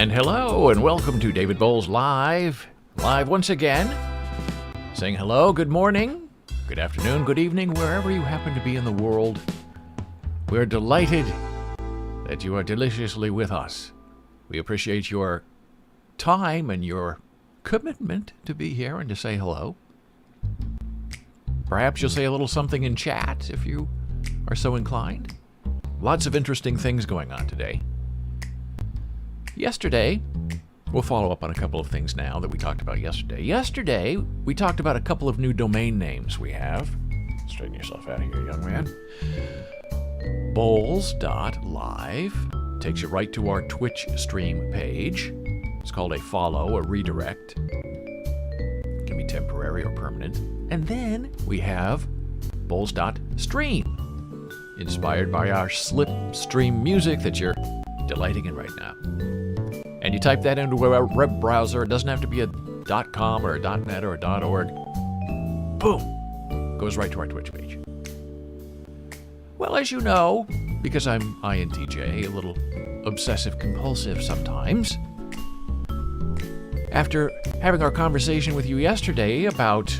And hello, and welcome to David Boles Live. Live once again. Saying hello, good morning, good afternoon, good evening, wherever you happen to be in the world. We're delighted that you are deliciously with us. We appreciate your time and your commitment to be here and to say hello. Perhaps you'll say a little something in chat if you are so inclined. Lots of interesting things going on today. Yesterday, we'll follow up on a couple of things now that we talked about yesterday. Yesterday, we talked about a couple of new domain names we have. Straighten yourself out of here, young man. Boles.live takes you right to our Twitch stream page. It's called a follow, a redirect. It can be temporary or permanent. And then we have Boles.stream, inspired by our slipstream music that you're delighting in right now. And you type that into a web browser. It doesn't have to be a .com or a .net or a .org. Boom! Goes right to our Twitch page. Well, as you know, because I'm INTJ, a little obsessive-compulsive sometimes, after having our conversation with you yesterday about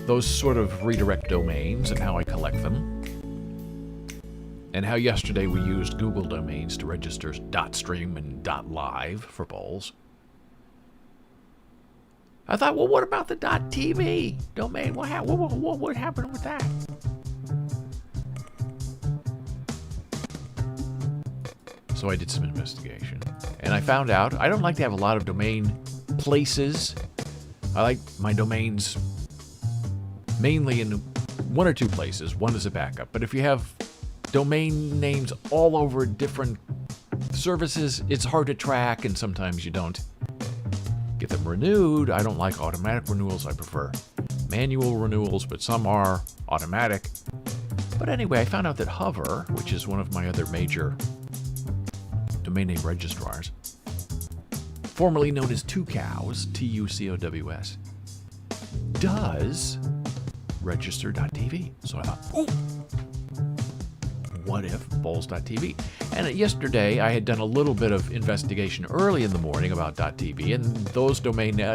those sort of redirect domains and how I collect them, and how yesterday we used Google domains to register .stream and .live for Boles, I thought, well, what about the .tv domain? What happened with that? So I did some investigation, and I found out I don't like to have a lot of domain places. I like my domains mainly in one or two places. One is a backup, but if you have domain names all over different services, it's hard to track, and sometimes you don't get them renewed. I don't like automatic renewals. I prefer manual renewals, but some are automatic. But anyway, I found out that Hover, which is one of my other major domain name registrars, formerly known as Two Cows, Tucows, does register .tv. So I thought, ooh, what if Boles.tv? And yesterday I had done a little bit of investigation early in the morning about .tv, and those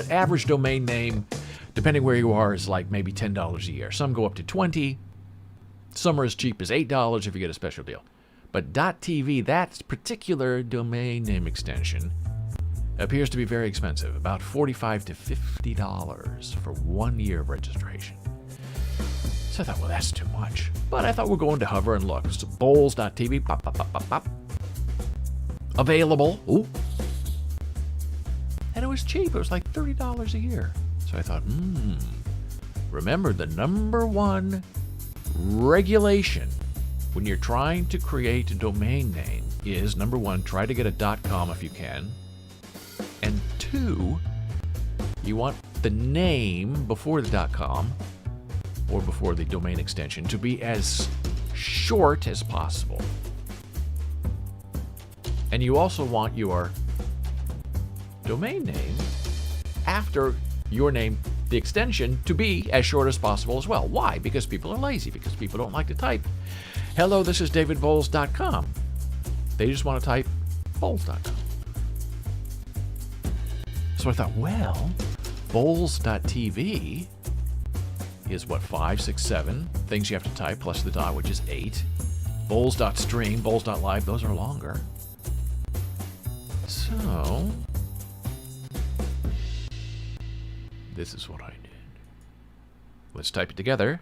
average domain name, depending where you are, is like maybe $10 a year. Some go up to $20. Some are as cheap as $8 if you get a special deal. But .tv, that particular domain name extension, appears to be very expensive, about $45 to $50 for 1 year of registration. So I thought, well, that's too much. But I thought we're going to Hover and look. It's Boles.tv, pop, pop, pop, pop, pop. Available. Ooh. And it was cheap. It was like $30 a year. So I thought, remember, the number one regulation when you're trying to create a domain name is, number one, try to get a .com if you can. And two, you want the name before the .com or before the domain extension to be as short as possible. And you also want your domain name after your name, the extension, to be as short as possible as well. Why? Because people are lazy, because people don't like to type, hello, this is davidboles.com. They just want to type boles.com. So I thought, well, Boles.tv is what, 5, 6, 7 things you have to type, plus the dot, which is 8. Boles.stream, Boles.live, those are longer. So this is what I did. Let's type it together.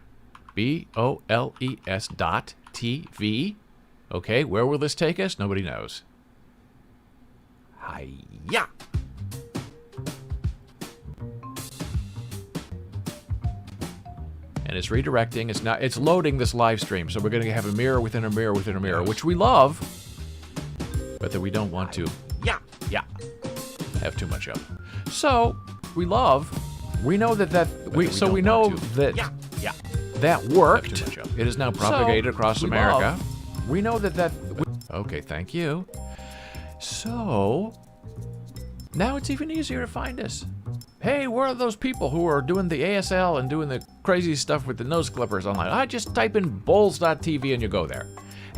BOLES.TV. Okay, where will this take us? Nobody knows. Hi-ya! And it's redirecting. It's loading this live stream. So we're going to have a mirror within a mirror within a mirror, which we love, but that we don't want to have too much of. So we love. We know that that worked. It is now propagated across America. We know that. Okay, thank you. So now it's even easier to find us. Hey, where are those people who are doing the ASL and doing the crazy stuff with the nose clippers online? I just type in Boles.tv and you go there.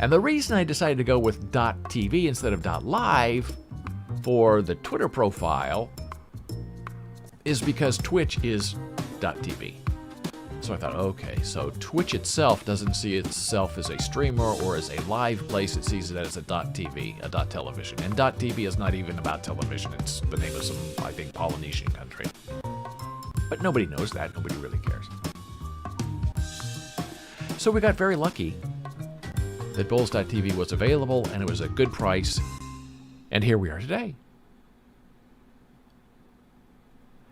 And the reason I decided to go with .tv instead of .live for the Twitter profile is because Twitch is .tv. So I thought, okay, so Twitch itself doesn't see itself as a streamer or as a live place. It sees it as a .tv, a .television. And .tv is not even about television. It's the name of some, I think, Polynesian country. But nobody knows that. Nobody really cares. So we got very lucky that Boles.tv was available, and it was a good price. And here we are today.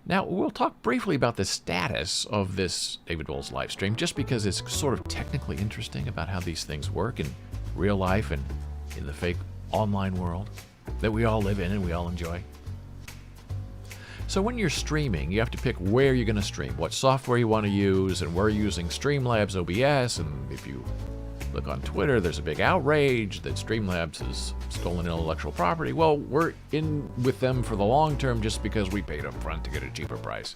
Now, we'll talk briefly about the status of this David Boles live stream, just because it's sort of technically interesting about how these things work in real life and in the fake online world that we all live in and we all enjoy. So when you're streaming, you have to pick where you're going to stream, what software you want to use, and we're using Streamlabs OBS, and if you look on Twitter, there's a big outrage that Streamlabs has stolen intellectual property. Well, we're in with them for the long term just because we paid up front to get a cheaper price.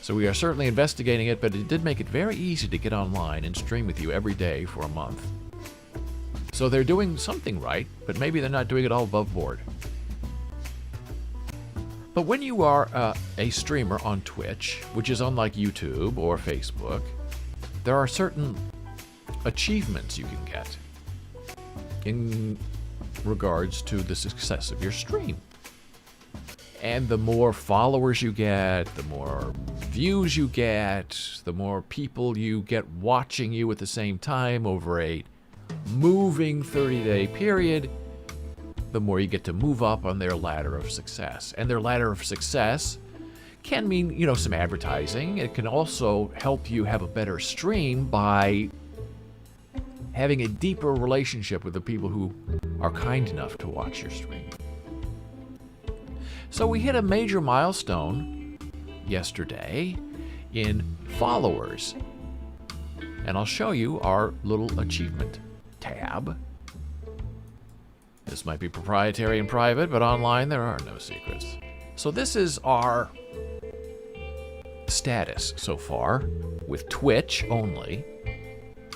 So we are certainly investigating it, but it did make it very easy to get online and stream with you every day for a month. So they're doing something right, but maybe they're not doing it all above board. But when you are a streamer on Twitch, which is unlike YouTube or Facebook, there are certain achievements you can get in regards to the success of your stream. And the more followers you get, the more views you get, the more people you get watching you at the same time over a moving 30-day period, the more you get to move up on their ladder of success. And their ladder of success can mean, you know, some advertising. It can also help you have a better stream by having a deeper relationship with the people who are kind enough to watch your stream. So we hit a major milestone yesterday in followers. And I'll show you our little achievement tab. This might be proprietary and private, but online there are no secrets. So this is our status so far with Twitch only,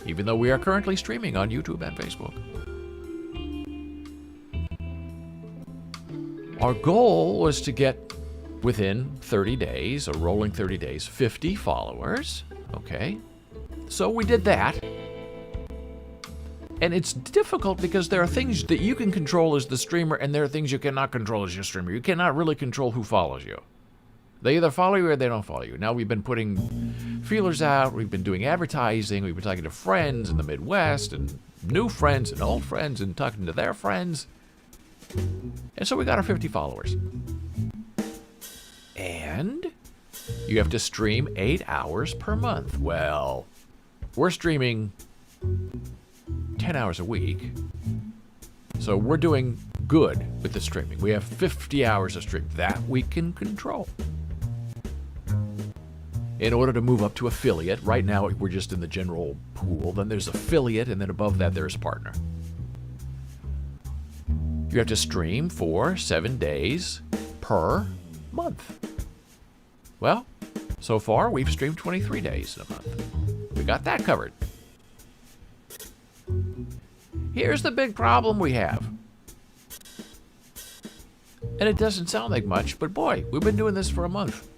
even though we are currently streaming on YouTube and Facebook. Our goal was to get within 30 days, a rolling 30 days, 50 followers. Okay. So we did that. And it's difficult because there are things that you can control as the streamer, and there are things you cannot control as your streamer. You cannot really control who follows you. They either follow you or they don't follow you. Now we've been putting feelers out, we've been doing advertising, we've been talking to friends in the Midwest, and new friends and old friends, and talking to their friends. And so we got our 50 followers. And you have to stream 8 hours per month. Well, we're streaming 10 hours a week. So we're doing good with the streaming. We have 50 hours of stream that we can control. In order to move up to affiliate, right now we're just in the general pool, then there's affiliate, and then above that there's partner. You have to stream for 7 days per month. Well, so far we've streamed 23 days in a month. We got that covered. Here's the big problem we have. And it doesn't sound like much, but boy, we've been doing this for a month.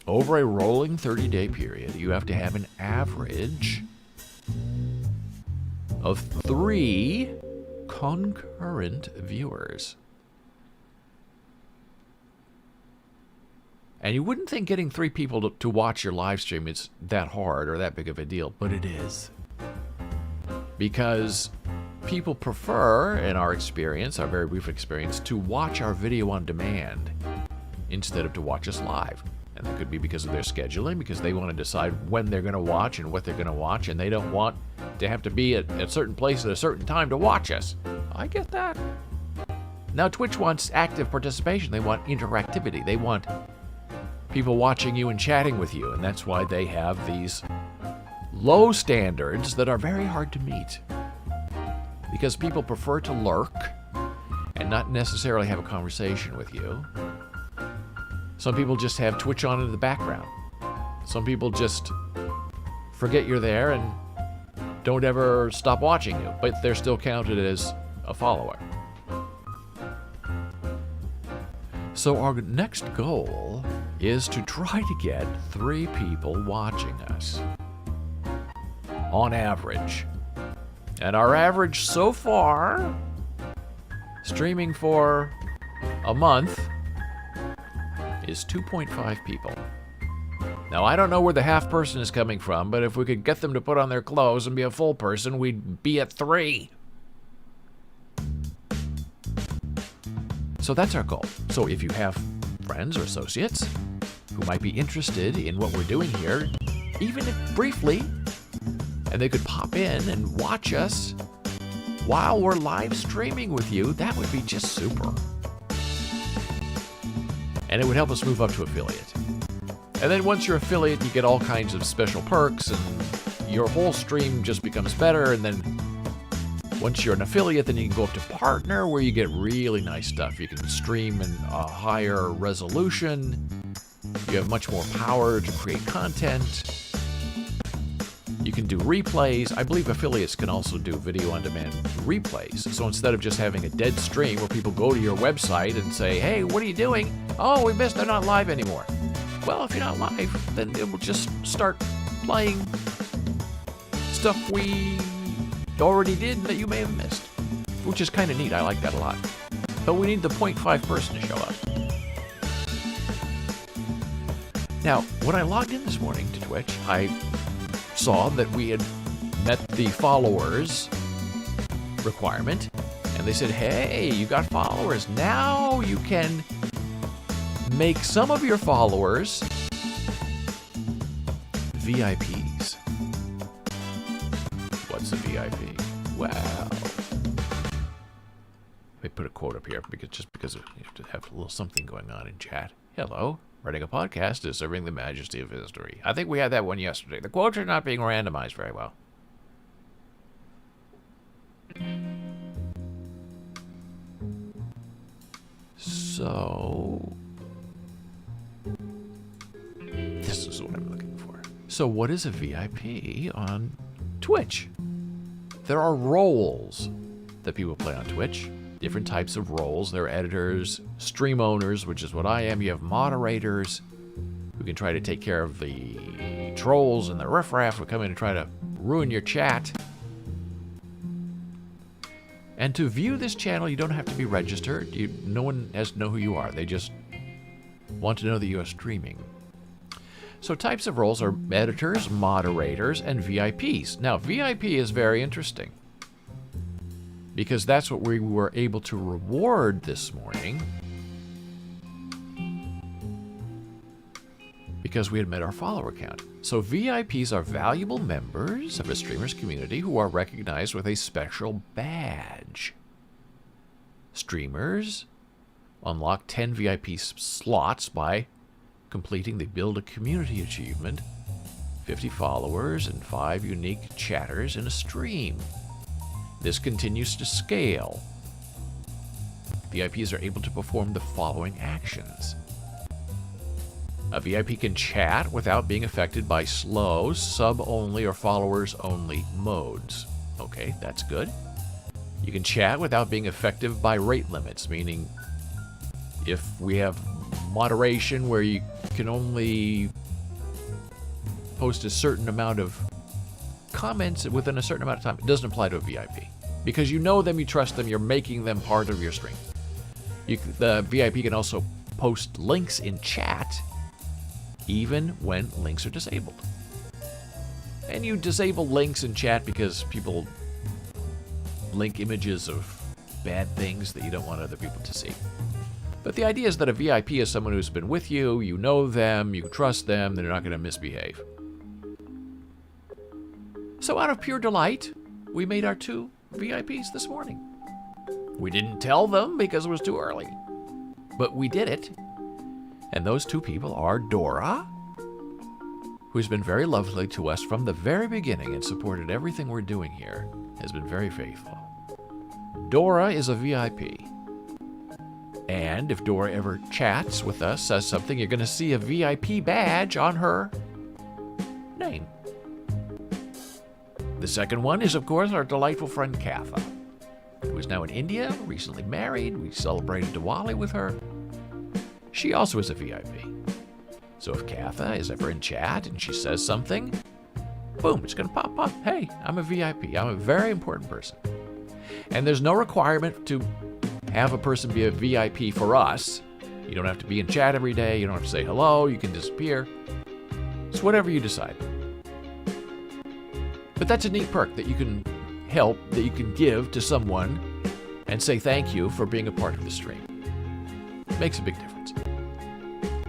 Over a rolling 30-day period, you have to have an average of 3 concurrent viewers. And you wouldn't think getting 3 people to watch your live stream is that hard or that big of a deal, but it is. Because people prefer, in our experience, our very brief experience, to watch our video on demand instead of to watch us live. And that could be because of their scheduling, because they want to decide when they're going to watch and what they're going to watch, and they don't want to have to be at a certain place at a certain time to watch us. I get that. Now, Twitch wants active participation. They want interactivity. They want people watching you and chatting with you, and that's why they have these low standards that are very hard to meet. Because people prefer to lurk and not necessarily have a conversation with you. Some people just have Twitch on in the background. Some people just forget you're there and don't ever stop watching you, but they're still counted as a follower. So our next goal is to try to get 3 people watching us on average. And our average so far, streaming for a month, is 2.5 people. Now, I don't know where the half person is coming from, but if we could get them to put on their clothes and be a full person, we'd be at 3. So that's our goal. So if you have friends or associates who might be interested in what we're doing here, even if briefly, and they could pop in and watch us while we're live streaming with you, that would be just super. And it would help us move up to affiliate. And then once you're affiliate, you get all kinds of special perks, and your whole stream just becomes better. And then once you're an affiliate, then you can go up to partner, where you get really nice stuff. You can stream in a higher resolution. You have much more power to create content. You can do replays. I believe affiliates can also do video-on-demand replays. So instead of just having a dead stream where people go to your website and say, hey, what are you doing? Oh, we missed, they're not live anymore. Well, if you're not live, then it will just start playing stuff we already did that you may have missed, which is kind of neat. I like that a lot. But we need the 0.5 person to show up. Now, when I logged in this morning to Twitch, I saw that we had met the followers requirement, and they said, hey, you got followers. Now you can make some of your followers VIPs. What's a VIP? Well, let me put a quote up here because you have to have a little something going on in chat. Hello, running a podcast is serving the majesty of history. I think we had that one yesterday. The quotes are not being randomized very well. So this is what I'm looking for. So what is a VIP on Twitch? There are roles that people play on Twitch. Different types of roles. There are editors, stream owners, which is what I am. You have moderators who can try to take care of the trolls and the riffraff who come in and try to ruin your chat. And to view this channel, you don't have to be registered. No one has to know who you are. They just want to know that you are streaming. So types of roles are editors, moderators, and VIPs. Now, VIP is very interesting because that's what we were able to reward this morning because we had met our follower count. So VIPs are valuable members of a streamer's community who are recognized with a special badge. Streamers unlock 10 VIP slots by completing the Build a Community achievement, 50 followers, and 5 unique chatters in a stream. This continues to scale. VIPs are able to perform the following actions. A VIP can chat without being affected by slow, sub-only, or followers-only modes. Okay, that's good. You can chat without being affected by rate limits, meaning if we have moderation where you can only post a certain amount of comments within a certain amount of time, it doesn't apply to a VIP. Because you know them, you trust them, you're making them part of your stream. The VIP can also post links in chat even when links are disabled. And you disable links in chat because people link images of bad things that you don't want other people to see. But the idea is that a VIP is someone who's been with you, you know them, you trust them, they're not going to misbehave. So out of pure delight, we made our 2 VIPs this morning. We didn't tell them because it was too early, but we did it. And those 2 people are Dora, who's been very lovely to us from the very beginning and supported everything we're doing here, has been very faithful. Dora is a VIP. And if Dora ever chats with us, says something, you're going to see a VIP badge on her name. The second one is, of course, our delightful friend Katha, who is now in India, recently married. We celebrated Diwali with her. she also is a VIP. So if Katha is ever in chat and she says something, boom, it's going to pop up. Hey, I'm a VIP. I'm a very important person. And there's no requirement to have a person be a VIP for us. You don't have to be in chat every day. You don't have to say hello. You can disappear. It's whatever you decide. But that's a neat perk that you can help, that you can give to someone and say thank you for being a part of the stream. It makes a big difference.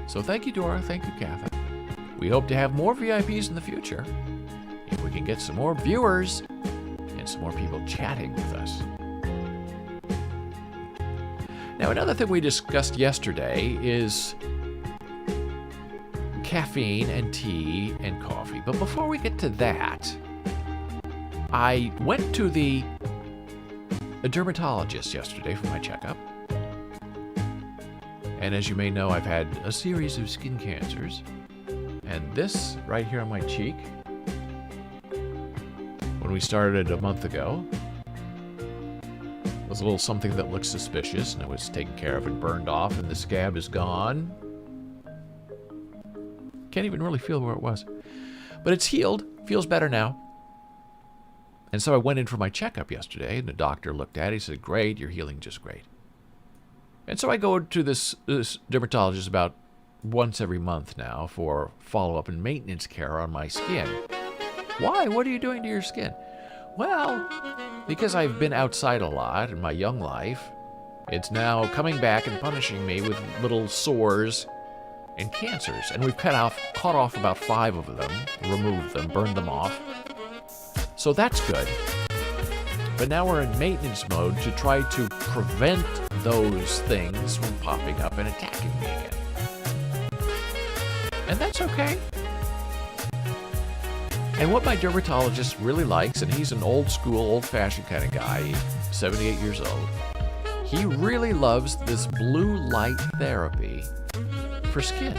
So thank you, Dora. Thank you, Katha. We hope to have more VIPs in the future if we can get some more viewers and some more people chatting with us. Now, another thing we discussed yesterday is caffeine and tea and coffee. But before we get to that, I went to a dermatologist yesterday for my checkup. And as you may know, I've had a series of skin cancers. And this right here on my cheek, when we started a month ago, was a little something that looked suspicious, and it was taken care of and burned off, and the scab is gone. Can't even really feel where it was. But it's healed, feels better now. And so I went in for my checkup yesterday, and the doctor looked at it. He said, great, you're healing just great. And so I go to this dermatologist about once every month now for follow-up and maintenance care on my skin. Why? What are you doing to your skin? Well, because I've been outside a lot in my young life, it's now coming back and punishing me with little sores and cancers. And we've caught off about 5 of them, removed them, burned them off. So that's good. But now we're in maintenance mode to try to prevent those things from popping up and attacking me again. And that's okay. And what my dermatologist really likes, and he's an old school, old-fashioned kind of guy, 78 years old, he really loves this blue light therapy for skin.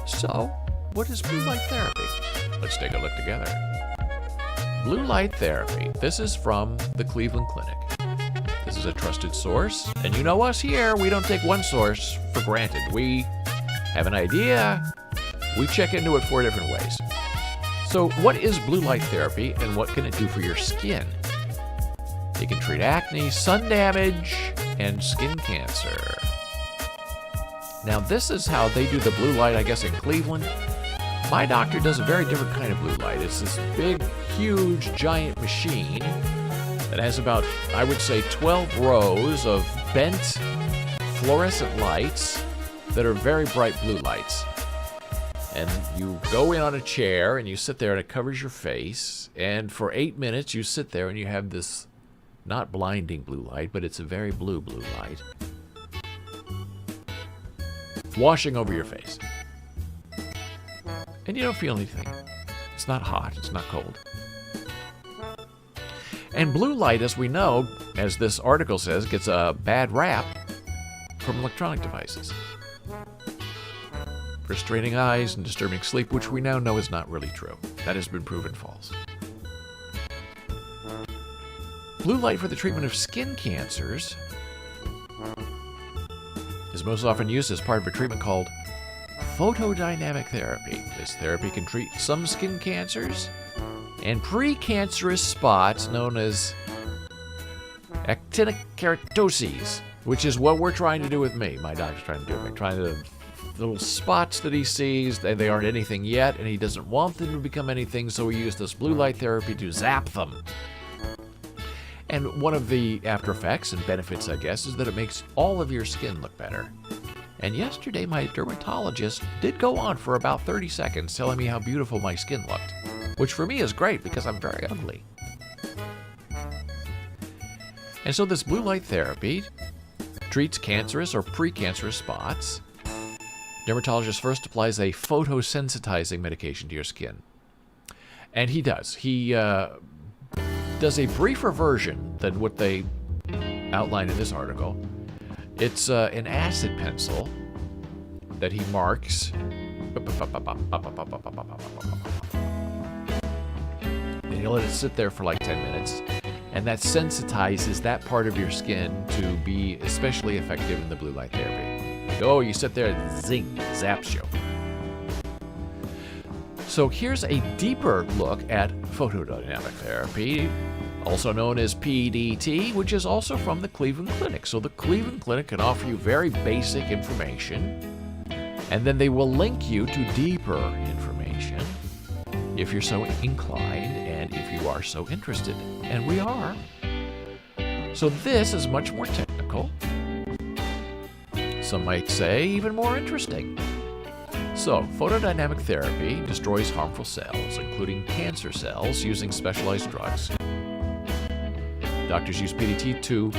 So, what is blue light therapy? Let's take a look together. Blue light therapy. This is from the Cleveland Clinic. This is a trusted source, and you know us here, we don't take one source for granted. We have an idea, we check into it 4 different ways. So what is blue light therapy, and what can it do for your skin? It can treat acne, sun damage, and skin cancer. Now this is how they do the blue light, I guess, in Cleveland. My doctor does a very different kind of blue light. It's this big, huge, giant machine that has about, I would say, 12 rows of bent fluorescent lights that are very bright blue lights. And you go in on a chair and you sit there and it covers your face. And for 8 minutes you sit there and you have this not blinding blue light, but it's a very blue light washing over your face. And you don't feel anything. It's not hot, it's not cold. And blue light, as we know, as this article says, gets a bad rap from electronic devices for straining eyes and disturbing sleep, which we now know is not really true. That has been proven false. Blue light for the treatment of skin cancers is most often used as part of a treatment called photodynamic therapy. This therapy can treat some skin cancers and precancerous spots known as actinic keratoses, which is what we're trying to do with me. My doctor's trying to do with me. Trying to little spots that he sees, they aren't anything yet, and he doesn't want them to become anything, so we use this blue light therapy to zap them. And one of the after effects and benefits, I guess, is that it makes all of your skin look better. And yesterday, my dermatologist did go on for about 30 seconds telling me how beautiful my skin looked, which for me is great because I'm very ugly. And so this blue light therapy treats cancerous or precancerous spots. Dermatologist first applies a photosensitizing medication to your skin. And he does. He does a briefer version than what they outline in this article. It's an acid pencil that he marks. And he'll let it sit there for like 10 minutes. And that sensitizes that part of your skin to be especially effective in the blue light therapy. Oh, you sit there and zing, zaps you. So here's a deeper look at photodynamic therapy, also known as PDT, which is also from the Cleveland Clinic. So the Cleveland Clinic can offer you very basic information, and then they will link you to deeper information if you're so inclined and if you are so interested. And we are. So this is much more technical. Some might say even more interesting. So, photodynamic therapy destroys harmful cells, including cancer cells, using specialized drugs. Doctors use PDT to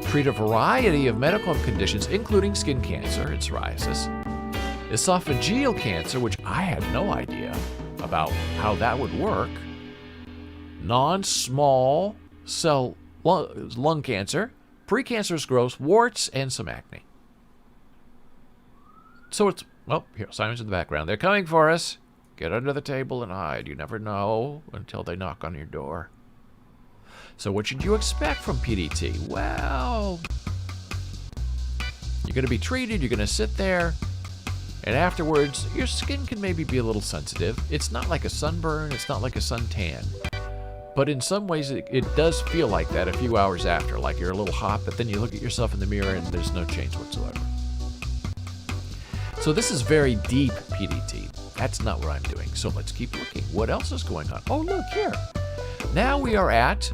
treat a variety of medical conditions, including skin cancer and psoriasis, esophageal cancer, which I had no idea about how that would work, non-small cell lung cancer, precancerous growths, warts, and some acne. So it's, well, here, Simon's in the background. They're coming for us. Get under the table and hide. You never know until they knock on your door. So what should you expect from PDT? Well, you're going to be treated, you're going to sit there, and afterwards, your skin can maybe be a little sensitive. It's not like a sunburn, it's not like a suntan. But in some ways, it does feel like that a few hours after, like you're a little hot, but then you look at yourself in the mirror and there's no change whatsoever. So this is very deep PDT. That's not what I'm doing. So let's keep looking. What else is going on? Oh, look here. Now we are at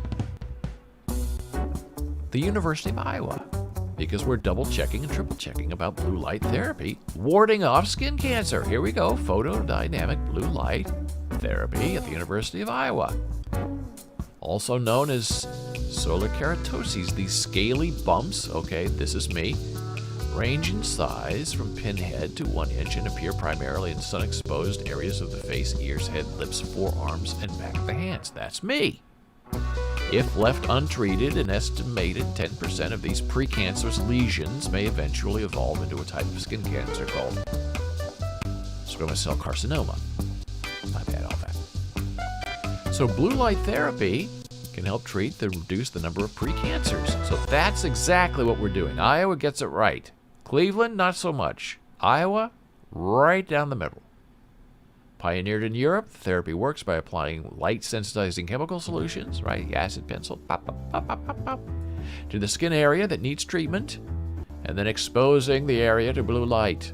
the University of Iowa, because we're double checking and triple checking about blue light therapy, warding off skin cancer. Here we go. Photodynamic blue light therapy at the University of Iowa. Also known as solar keratoses, these scaly bumps, okay, this is me, range in size from pinhead to 1 inch and appear primarily in sun-exposed areas of the face, ears, head, lips, forearms, and back of the hands. That's me. If left untreated, an estimated 10% of these precancerous lesions may eventually evolve into a type of skin cancer called squamous cell carcinoma. I've had all that. So blue light therapy can help reduce the number of precancers. So that's exactly what we're doing. Iowa gets it right. Cleveland, not so much. Iowa, right down the middle. Pioneered in Europe, the therapy works by applying light-sensitizing chemical solutions, right? Acid pencil, pop, pop, pop, pop, pop, pop, to the skin area that needs treatment, and then exposing the area to blue light.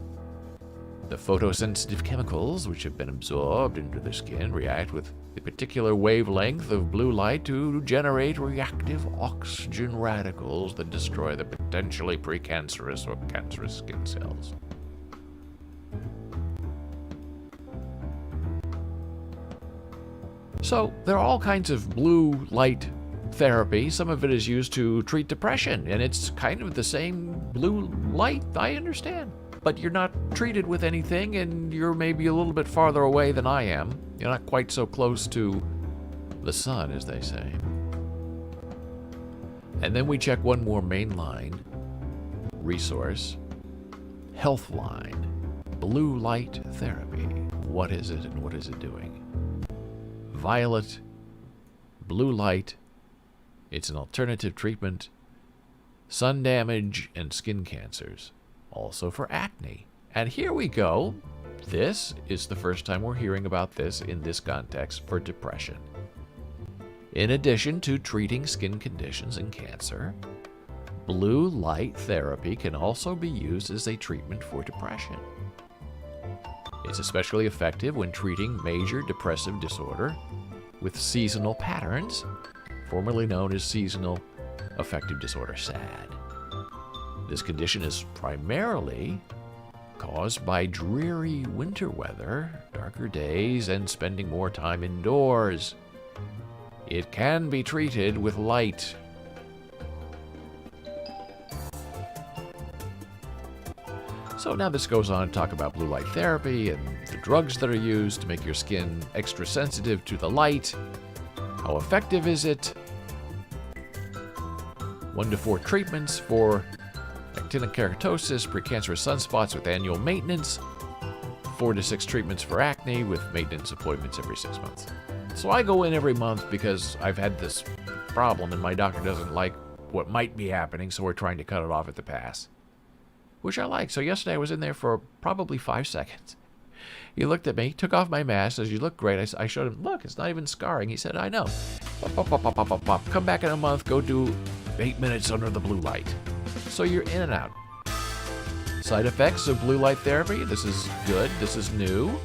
The photosensitive chemicals, which have been absorbed into the skin, react with the particular wavelength of blue light to generate reactive oxygen radicals that destroy the potentially precancerous or cancerous skin cells. So there are all kinds of blue light therapy. Some of it is used to treat depression, and it's kind of the same blue light, I understand. But you're not treated with anything, and you're maybe a little bit farther away than I am. You're not quite so close to the sun, as they say. And then we check one more mainline resource, Healthline, blue light therapy. What is it and what is it doing? Violet, blue light, it's an alternative treatment, sun damage, and skin cancers. Also for acne. And here we go. This is the first time we're hearing about this in this context for depression. In addition to treating skin conditions and cancer, blue light therapy can also be used as a treatment for depression. It's especially effective when treating major depressive disorder with seasonal patterns, formerly known as seasonal affective disorder, SAD. This condition is primarily caused by dreary winter weather, darker days, and spending more time indoors. It can be treated with light. So now this goes on to talk about blue light therapy and the drugs that are used to make your skin extra sensitive to the light. How effective is it? 1 to 4 treatments for actinic keratosis, precancerous sunspots with annual maintenance. 4 to 6 treatments for acne with maintenance appointments every 6 months. So I go in every month because I've had this problem and my doctor doesn't like what might be happening, so we're trying to cut it off at the pass. which I like. So yesterday I was in there for probably 5 seconds. He looked at me, took off my mask, says, "You look great." I showed him, "Look, it's not even scarring." He said, "I know." Pop, pop, pop, pop, pop, pop, pop. Come back in a month, go do 8 minutes under the blue light. So you're in and out. Side effects of blue light therapy. This is good. This is new.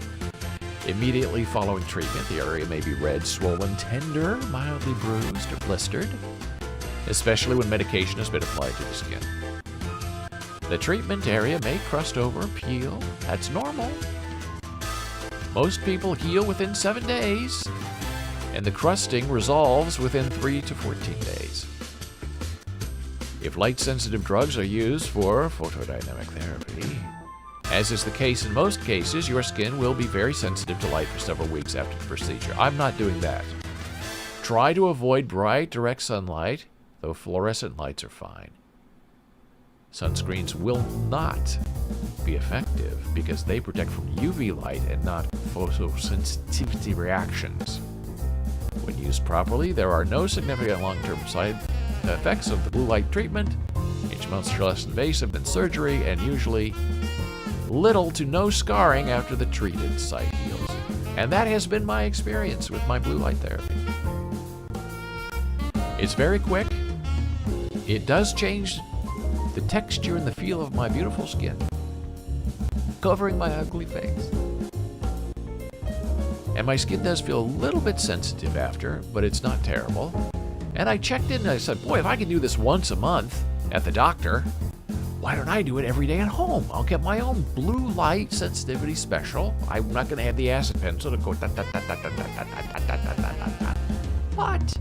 Immediately following treatment, the area may be red, swollen, tender, mildly bruised, or blistered, especially when medication has been applied to the skin. The treatment area may crust over, peel. That's normal. Most people heal within 7 days, and the crusting resolves within 3 to 14 days. If light-sensitive drugs are used for photodynamic therapy, as is the case in most cases, your skin will be very sensitive to light for several weeks after the procedure. I'm not doing that. Try to avoid bright, direct sunlight, though fluorescent lights are fine. Sunscreens will not be effective because they protect from UV light and not photosensitivity reactions. When used properly, there are no significant long-term side effects of the blue light treatment. It's much less invasive than surgery and usually little to no scarring after the treated site heals. And that has been my experience with my blue light therapy. It's very quick. It does change the texture and the feel of my beautiful skin, covering my ugly face. And my skin does feel a little bit sensitive after, but it's not terrible. And I checked in and I said, boy, if I can do this once a month at the doctor, why don't I do it every day at home? I'll get my own blue light sensitivity special. I'm not going to have the acid pencil to go What?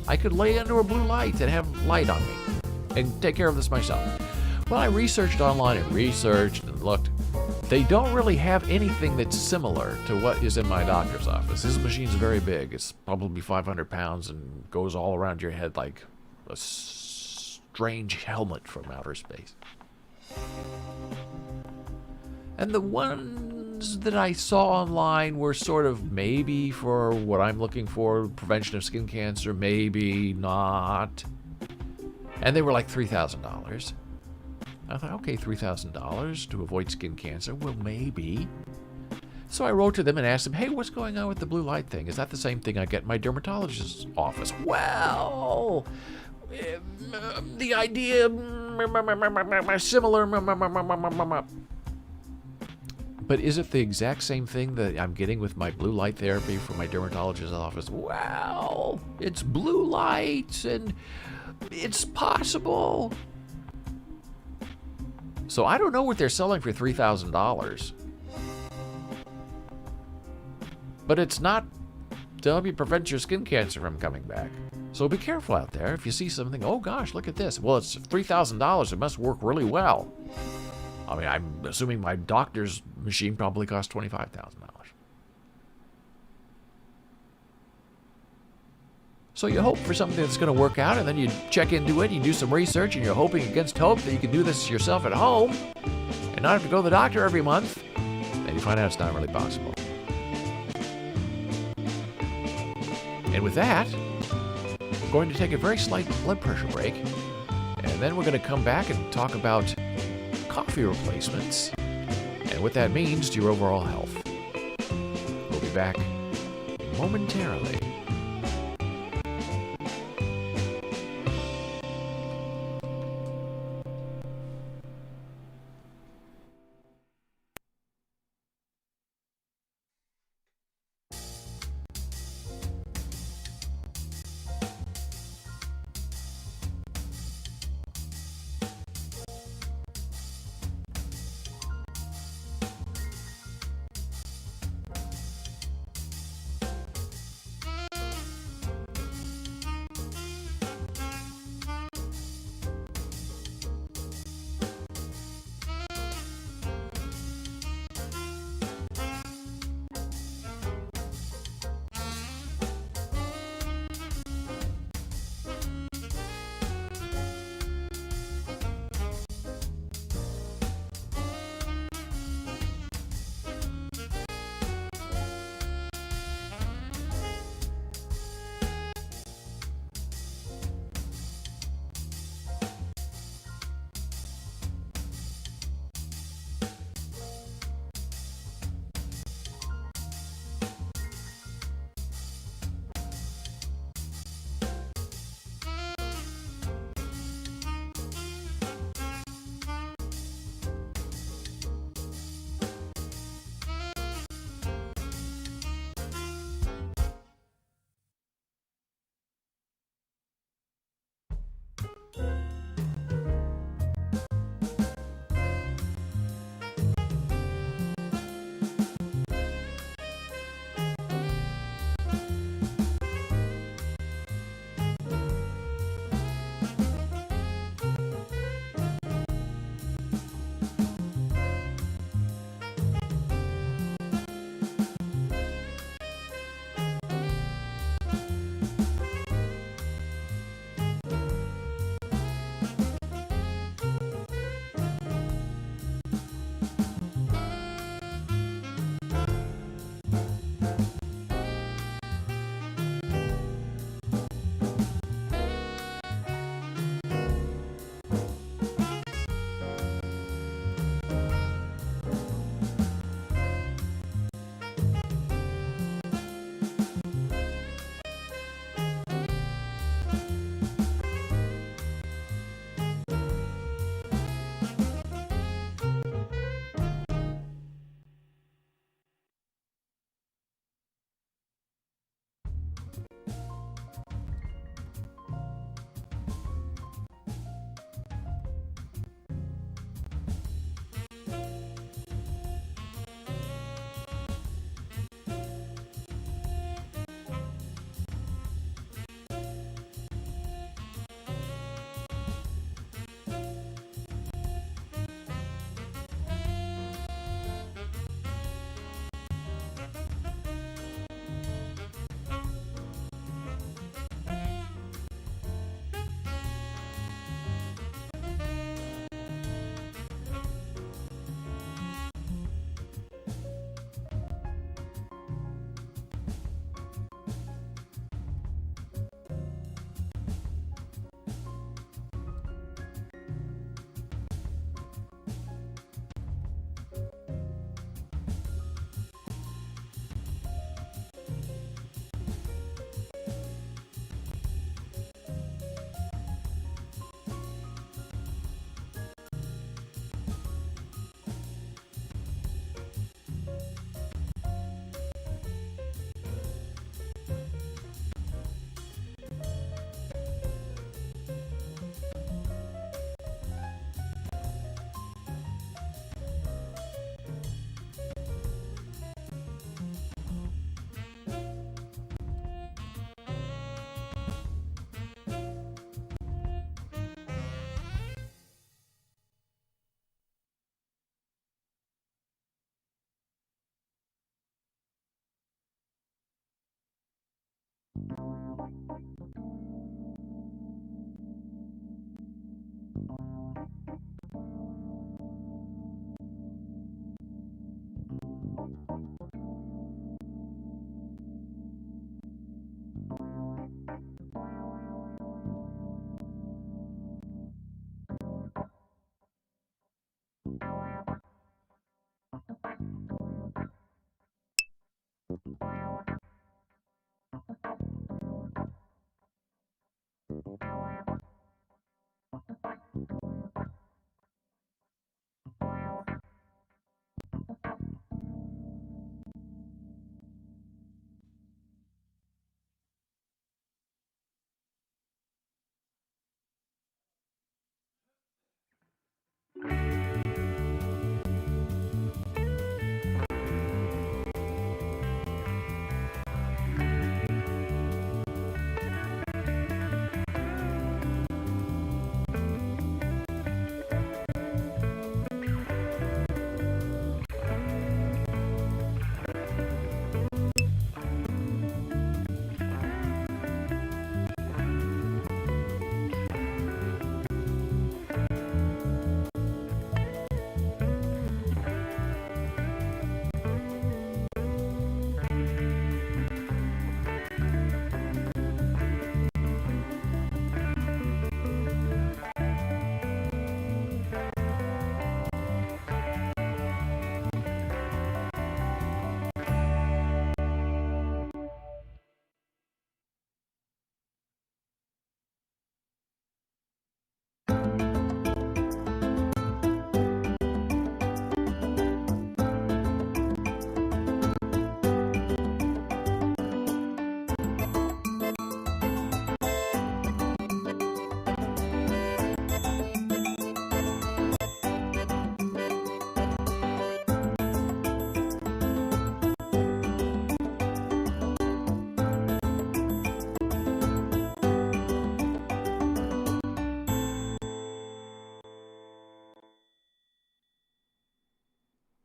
I could lay under a blue light and have light on me and take care of this myself. Well, I researched online and researched and looked. They don't really have anything that's similar to what is in my doctor's office. His machine's very big. It's probably 500 pounds and goes all around your head like a strange helmet from outer space. And the ones that I saw online were sort of maybe for what I'm looking for, prevention of skin cancer, maybe not. And they were like $3,000. I thought, okay, $3,000 to avoid skin cancer. Well, maybe. So I wrote to them and asked them, hey, what's going on with the blue light thing? Is that the same thing I get in my dermatologist's office? Well, the idea, similar, but is it the exact same thing that I'm getting with my blue light therapy from my dermatologist's office? Well, it's blue light and it's possible. So I don't know what they're selling for $3,000. But it's not to help you prevent your skin cancer from coming back. So be careful out there. If you see something, oh gosh, look at this. Well, it's $3,000. It must work really well. I mean, I'm assuming my doctor's machine probably cost $25,000. So you hope for something that's going to work out, and then you check into it, you do some research, and you're hoping against hope that you can do this yourself at home and not have to go to the doctor every month. Then you find out it's not really possible. And with that, we're going to take a very slight blood pressure break, and then we're going to come back and talk about coffee replacements and what that means to your overall health. We'll be back momentarily.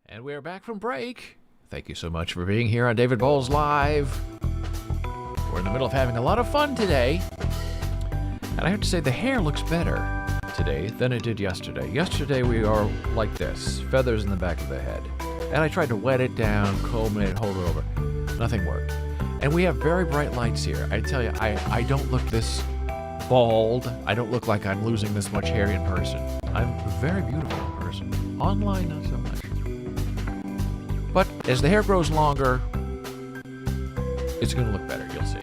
And we are back from break. Thank you so much for being here on David Boles Live. We're in the middle of having a lot of fun today. And I have to say, the hair looks better today than it did yesterday. Yesterday we are like this, feathers in the back of the head. And I tried to wet it down, comb it, hold it over. Nothing worked. And we have very bright lights here. I tell you, I don't look this bald. I don't look like I'm losing this much hair in person. I'm very beautiful in person. Online, not so much. But as the hair grows longer, it's going to look better, you'll see.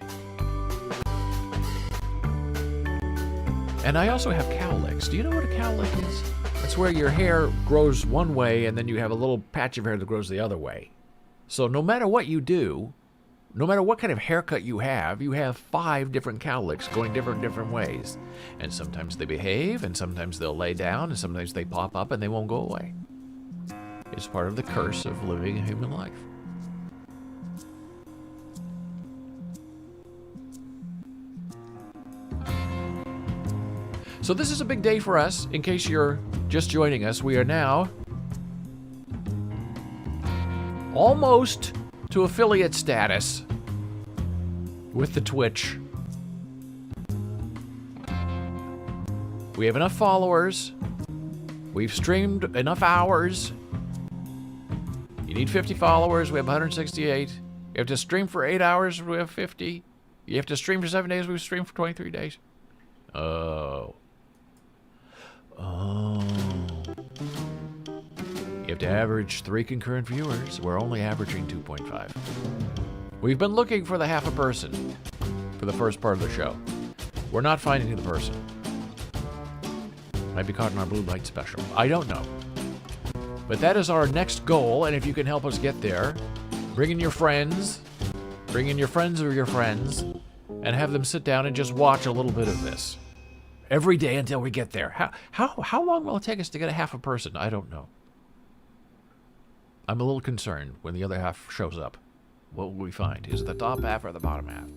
And I also have cowlicks. Do you know what a cowlick is? It's where your hair grows one way and then you have a little patch of hair that grows the other way. So no matter what you do, no matter what kind of haircut you have 5 different cowlicks going different ways. And sometimes they behave, and sometimes they'll lay down, and sometimes they pop up and they won't go away. It's part of the curse of living a human life. So this is a big day for us. In case you're just joining us, we are now almost to affiliate status with the Twitch. We have enough followers. We've streamed enough hours. You need 50 followers, we have 168. You have to stream for 8 hours, we have 50. You have to stream for 7 days, we've streamed for 23 days. Oh. You have to average 3 concurrent viewers. We're only averaging 2.5. We've been looking for the half a person for the first part of the show. We're not finding the person. Might be caught in our blue light special. I don't know. But that is our next goal, and if you can help us get there, bring in your friends of your friends, and have them sit down and just watch a little bit of this. Every day until we get there. How long will it take us to get a half a person? I don't know. I'm a little concerned when the other half shows up. What will we find? Is it the top half or the bottom half?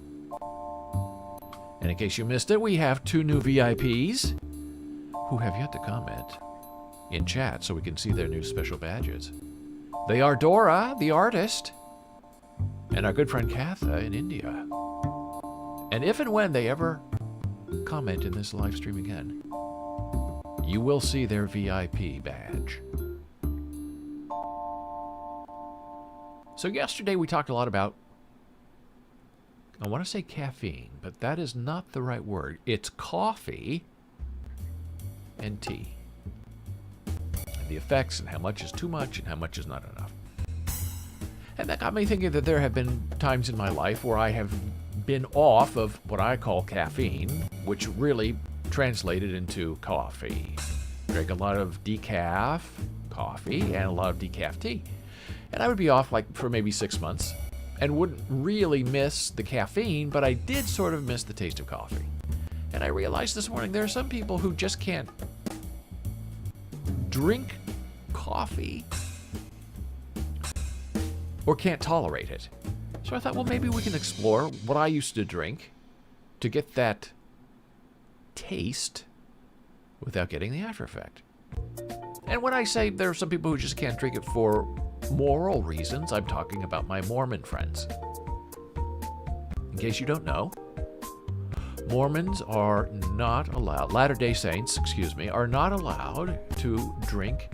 And in case you missed it, we have 2 new VIPs who have yet to comment in chat so we can see their new special badges. They are Dora, the artist, and our good friend Katha in India. And if and when they ever comment in this live stream again, you will see their VIP badge. So yesterday we talked a lot about, I want to say caffeine, but that is not the right word. It's coffee and tea. And the effects and how much is too much and how much is not enough. And that got me thinking that there have been times in my life where I have been off of what I call caffeine, which really translated into coffee. Drink a lot of decaf coffee and a lot of decaf tea. And I would be off like for maybe 6 months and wouldn't really miss the caffeine, but I did sort of miss the taste of coffee. And I realized this morning there are some people who just can't drink coffee or can't tolerate it. So I thought, well, maybe we can explore what I used to drink to get that taste without getting the after effect. And when I say there are some people who just can't drink it for moral reasons, I'm talking about my Mormon friends. In case you don't know, Mormons are not allowed, Latter-day Saints, are not allowed to drink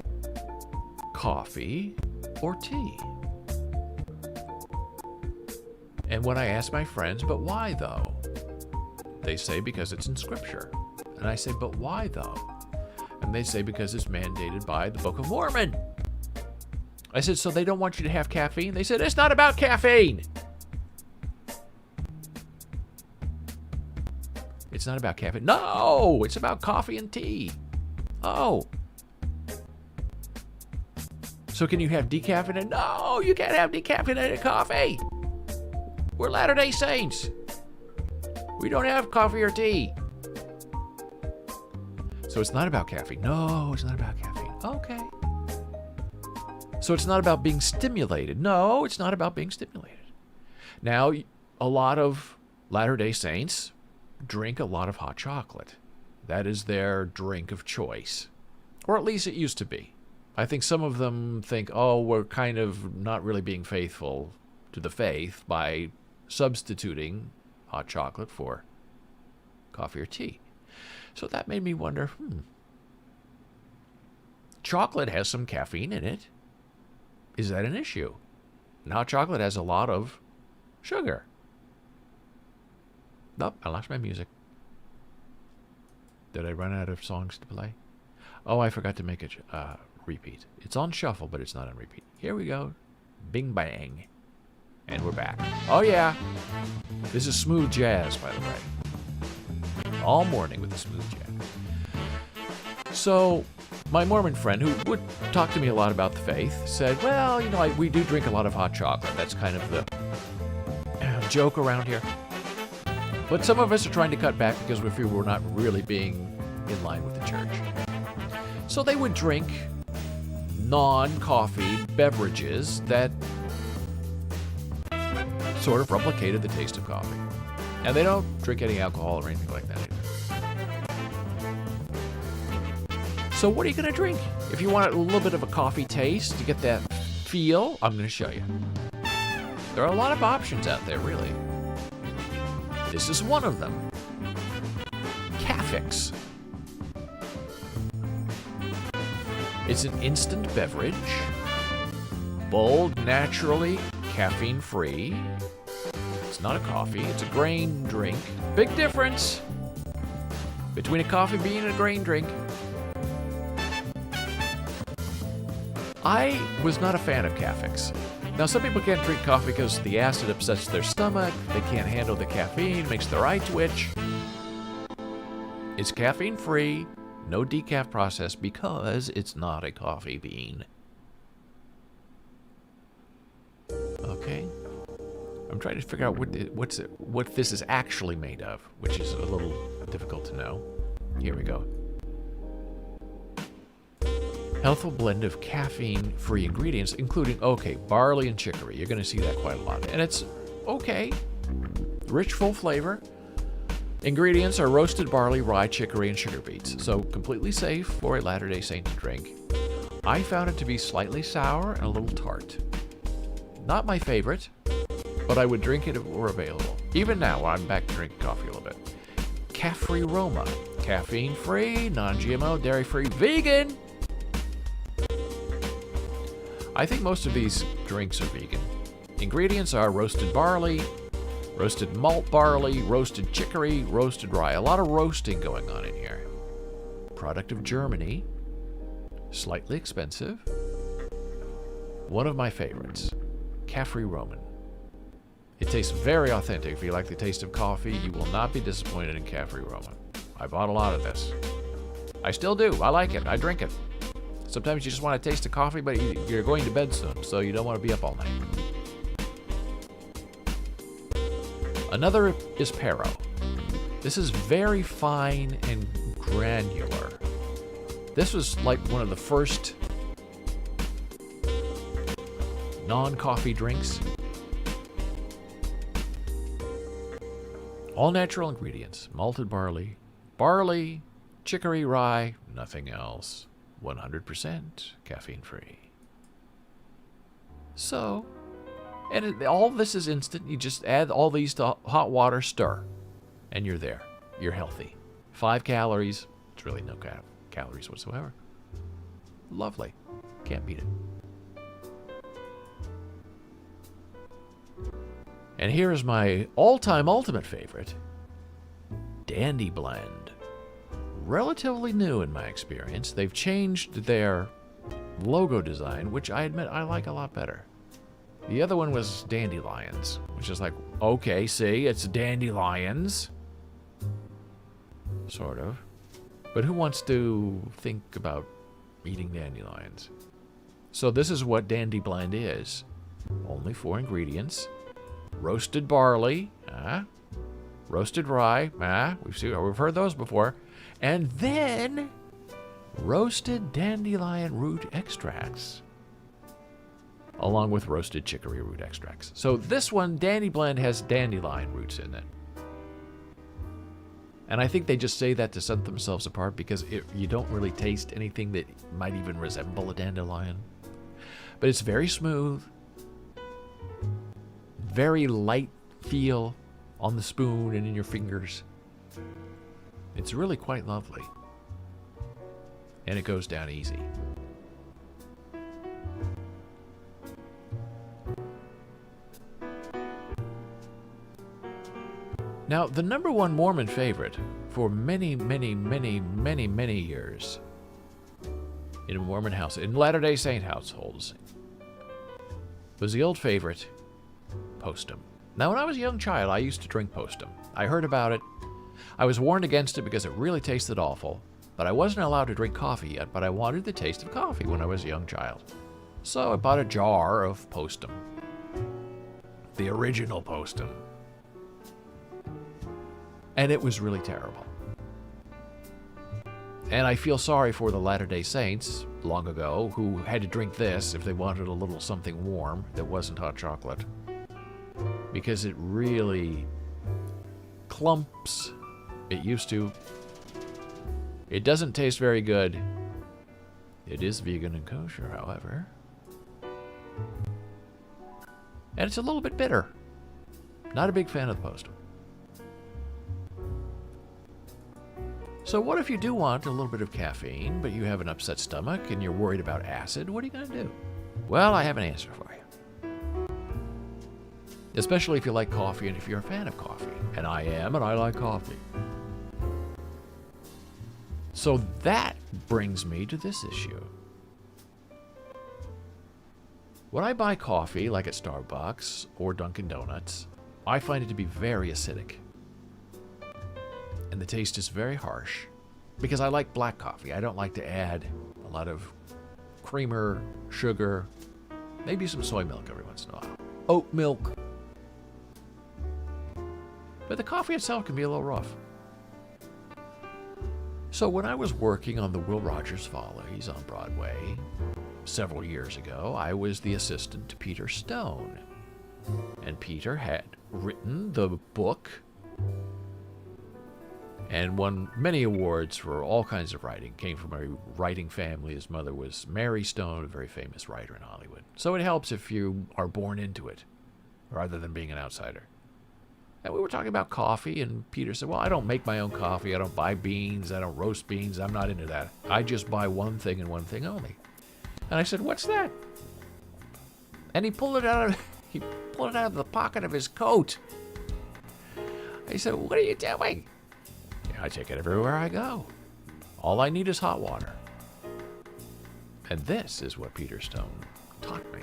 coffee or tea. And when I ask my friends, but why though? They say because it's in Scripture. And I say, but why though? And they say because it's mandated by the Book of Mormon. I said, so they don't want you to have caffeine? They said, it's not about caffeine. It's not about caffeine. No, it's about coffee and tea. Oh. So can you have decaffeinated? No, you can't have decaffeinated coffee. We're Latter-day Saints. We don't have coffee or tea. So it's not about caffeine. No, it's not about caffeine. Okay. So it's not about being stimulated. No, it's not about being stimulated. Now, a lot of Latter-day Saints drink a lot of hot chocolate. That is their drink of choice. Or at least it used to be. I think some of them think, oh, we're kind of not really being faithful to the faith by substituting hot chocolate for coffee or tea. So that made me wonder, chocolate has some caffeine in it. Is that an issue? And hot chocolate has a lot of sugar. Nope, I lost my music. Did I run out of songs to play? Oh, I forgot to make it repeat. It's on shuffle, but it's not on repeat. Here we go. Bing bang. And we're back. Oh yeah. This is smooth jazz, by the way. All morning with the smooth jazz. So, my Mormon friend, who would talk to me a lot about the faith, said, well, you know, we do drink a lot of hot chocolate. That's kind of the joke around here. But some of us are trying to cut back because we feel we're not really being in line with the church. So they would drink non-coffee beverages that sort of replicated the taste of coffee. And they don't drink any alcohol or anything like that either. So what are you going to drink? If you want a little bit of a coffee taste to get that feel, I'm going to show you. There are a lot of options out there, really. This is one of them. Caffix. It's an instant beverage. Bold, naturally, caffeine-free. It's not a coffee, it's a grain drink. Big difference between a coffee bean and a grain drink. I was not a fan of Caffix. Now, some people can't drink coffee because the acid upsets their stomach, they can't handle the caffeine, makes their eye twitch. It's caffeine-free, no decaf process because it's not a coffee bean. Okay. I'm trying to figure out what this is actually made of, which is a little difficult to know. Here we go. Healthful blend of caffeine-free ingredients, including, barley and chicory. You're going to see that quite a lot. And it's okay. Rich, full flavor. Ingredients are roasted barley, rye, chicory, and sugar beets. So completely safe for a Latter-day Saint to drink. I found it to be slightly sour and a little tart. Not my favorite, but I would drink it if it were available. Even now, I'm back to drinking coffee a little bit. Caffrey Roma. Caffeine-free, non-GMO, dairy-free, vegan. I think most of these drinks are vegan. Ingredients are roasted barley, roasted malt barley, roasted chicory, roasted rye. A lot of roasting going on in here. Product of Germany. Slightly expensive. One of my favorites. Caffrey Roman. It tastes very authentic. If you like the taste of coffee, you will not be disappointed in Caffrey Roman. I bought a lot of this. I still do. I like it. I drink it. Sometimes you just want to taste the coffee, but you're going to bed soon, so you don't want to be up all night. Another is Pero. This is very fine and granular. This was like one of the first non-coffee drinks. All natural ingredients. Malted barley, chicory, rye, nothing else. 100% caffeine-free. So, and all this is instant. You just add all these to hot water, stir, and you're there. You're healthy. 5 calories. It's really no calories whatsoever. Lovely. Can't beat it. And here is my all-time ultimate favorite, Dandy Blend. Relatively new in my experience. They've changed their logo design, which I admit I like a lot better. The other one was Dandelions, which is like, okay, see, it's Dandelions. Sort of. But who wants to think about eating dandelions? So this is what Dandy Blend is. Only 4 ingredients. Roasted barley, roasted rye, we've heard those before, and then roasted dandelion root extracts, along with roasted chicory root extracts. So this one, Dandy Blend, has dandelion roots in it. And I think they just say that to set themselves apart because you don't really taste anything that might even resemble a dandelion. But it's very smooth. Very light feel on the spoon and in your fingers. It's really quite lovely. And it goes down easy. Now, the number one Mormon favorite for many, many, many, many, many years in a Mormon house, in Latter-day Saint households, was the old favorite, Postum. Now, when I was a young child, I used to drink Postum. I heard about it. I was warned against it because it really tasted awful, but I wasn't allowed to drink coffee yet, but I wanted the taste of coffee when I was a young child. So I bought a jar of Postum. The original Postum. And it was really terrible. And I feel sorry for the Latter-day Saints long ago who had to drink this if they wanted a little something warm that wasn't hot chocolate. Because it really clumps. It used to. It doesn't taste very good. It is vegan and kosher, however. And it's a little bit bitter. Not a big fan of the Postum. So what if you do want a little bit of caffeine, but you have an upset stomach and you're worried about acid? What are you going to do? Well, I have an answer for you. Especially if you like coffee and if you're a fan of coffee. And I am, and I like coffee. So that brings me to this issue. When I buy coffee, like at Starbucks or Dunkin' Donuts, I find it to be very acidic. And the taste is very harsh. Because I like black coffee. I don't like to add a lot of creamer, sugar, maybe some soy milk every once in a while. Oat milk. But the coffee itself can be a little rough. So when I was working on the Will Rogers Follies on Broadway several years ago, I was the assistant to Peter Stone. And Peter had written the book and won many awards for all kinds of writing. Came from a writing family. His mother was Mary Stone, a very famous writer in Hollywood. So it helps if you are born into it, rather than being an outsider. And we were talking about coffee, and Peter said, well, I don't make my own coffee. I don't buy beans. I don't roast beans. I'm not into that. I just buy one thing and one thing only. And I said, what's that? And he pulled it out of the pocket of his coat. I said, what are you doing? I take it everywhere I go. All I need is hot water. And this is what Peter Stone taught me.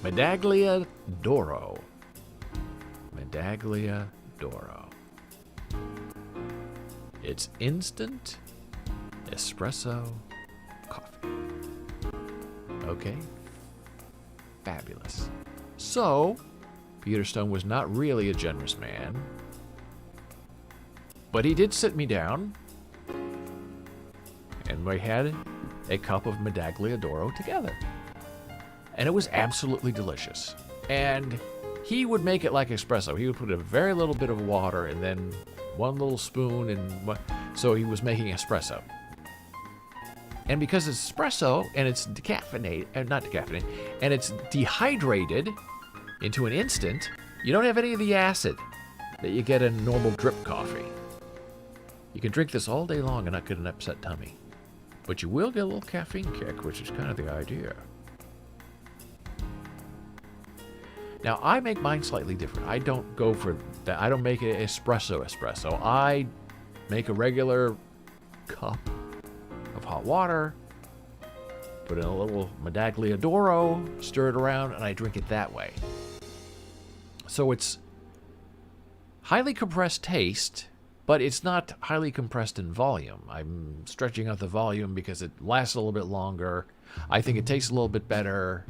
Medaglia d'Oro. Medaglia d'Oro. It's instant espresso coffee. Okay? Fabulous. So, Peter Stone was not really a generous man, but he did sit me down, and we had a cup of Medaglia d'Oro together. And it was absolutely delicious. And he would make it like espresso. He would put a very little bit of water and then one little spoon, and so he was making espresso. And because it's espresso and it's and it's dehydrated into an instant, you don't have any of the acid that you get in normal drip coffee. You can drink this all day long and not get an upset tummy. But you will get a little caffeine kick, which is kind of the idea. Now, I make mine slightly different. I don't go for that. I don't make it espresso. I make a regular cup of hot water, put in a little Medaglia d'Oro, stir it around, and I drink it that way. So it's highly compressed taste, but it's not highly compressed in volume. I'm stretching out the volume because it lasts a little bit longer. I think it tastes a little bit better.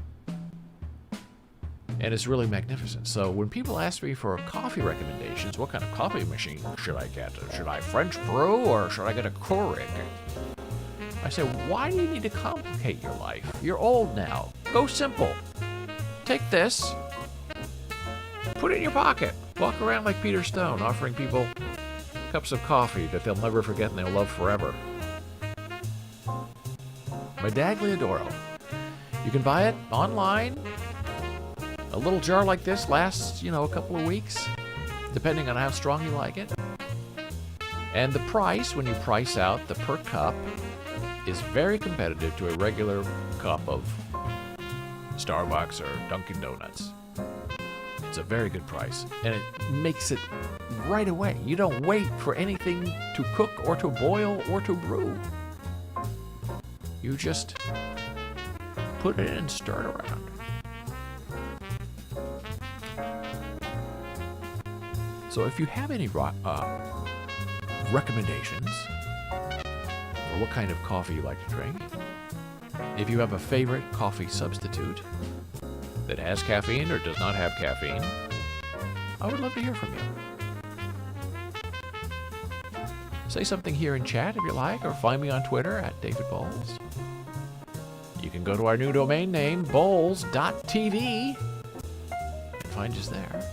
And it's really magnificent. So when people ask me for coffee recommendations, what kind of coffee machine should I get? Should I French brew or should I get a Keurig? I say, why do you need to complicate your life? You're old now. Go simple. Take this, put it in your pocket. Walk around like Peter Stone, offering people cups of coffee that they'll never forget and they'll love forever. Medaglia d'Oro. You can buy it online. A little jar like this lasts, a couple of weeks, depending on how strong you like it. And the price, when you price out the per cup, is very competitive to a regular cup of Starbucks or Dunkin' Donuts. It's a very good price, and it makes it right away. You don't wait for anything to cook or to boil or to brew. You just put it in and stir it around. So if you have any recommendations for what kind of coffee you like to drink, if you have a favorite coffee substitute that has caffeine or does not have caffeine, I would love to hear from you. Say something here in chat if you like, or find me on Twitter at David Boles. You can go to our new domain name, boles.tv, and find us there.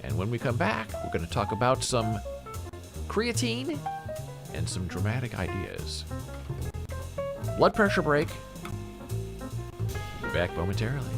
And when we come back, we're going to talk about some creatine and some dramatic ideas. Blood pressure break. Be back momentarily.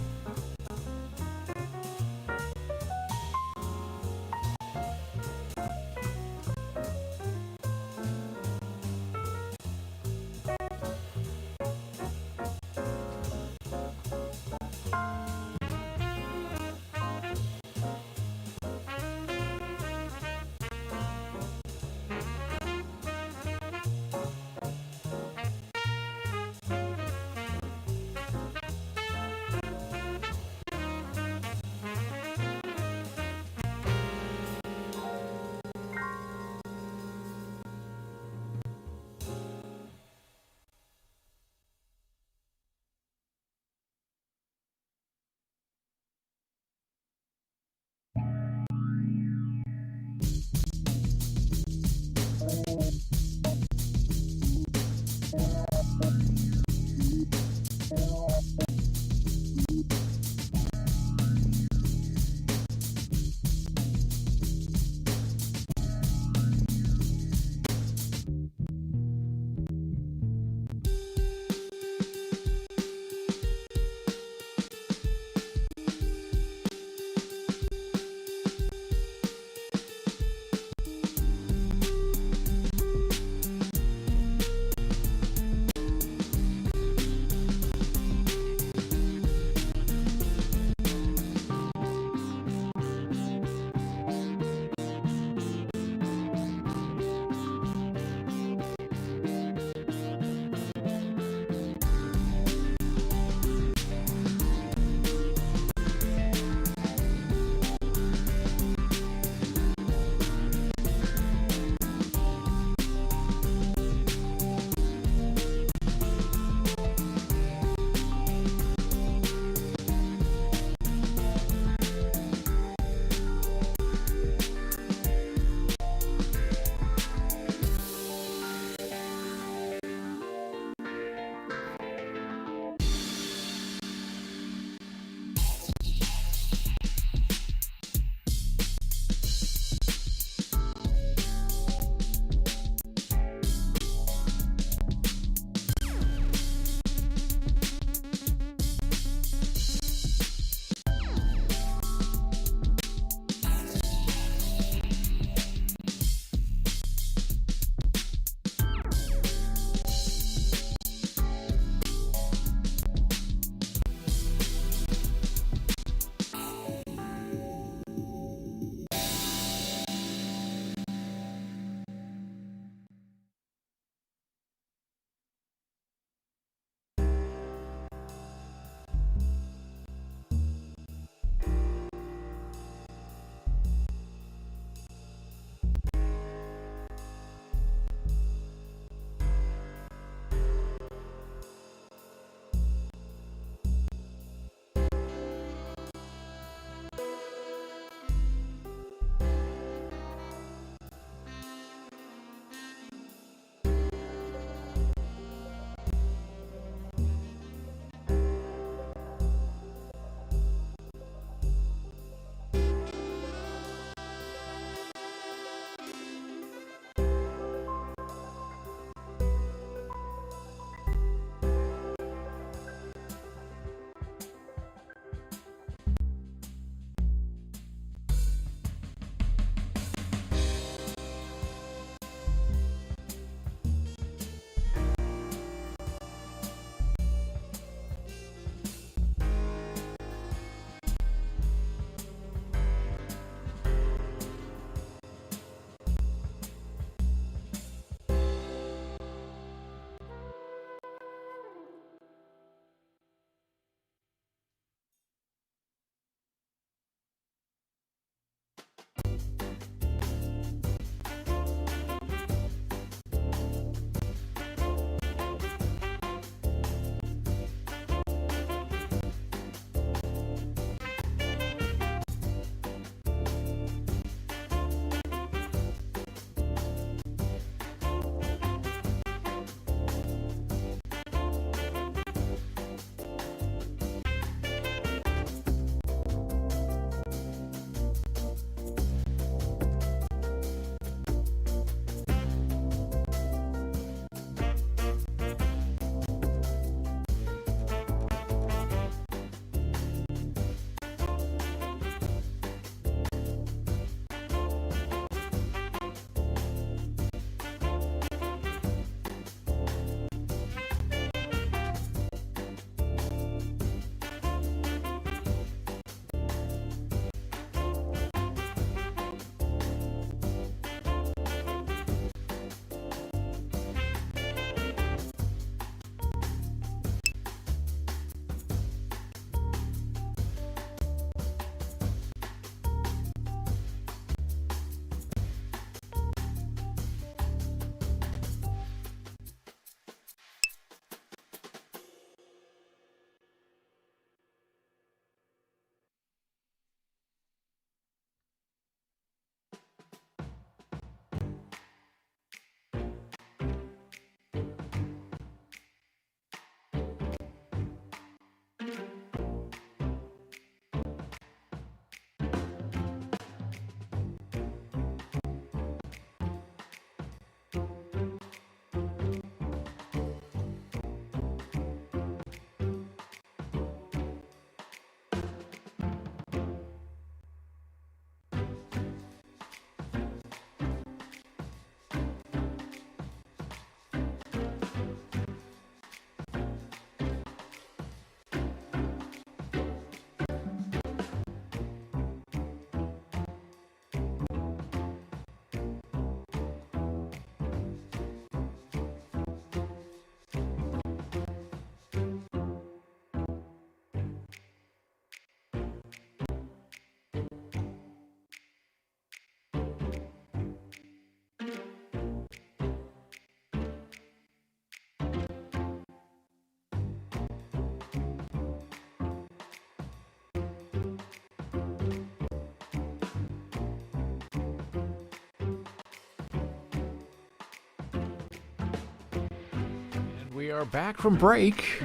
We are back from break.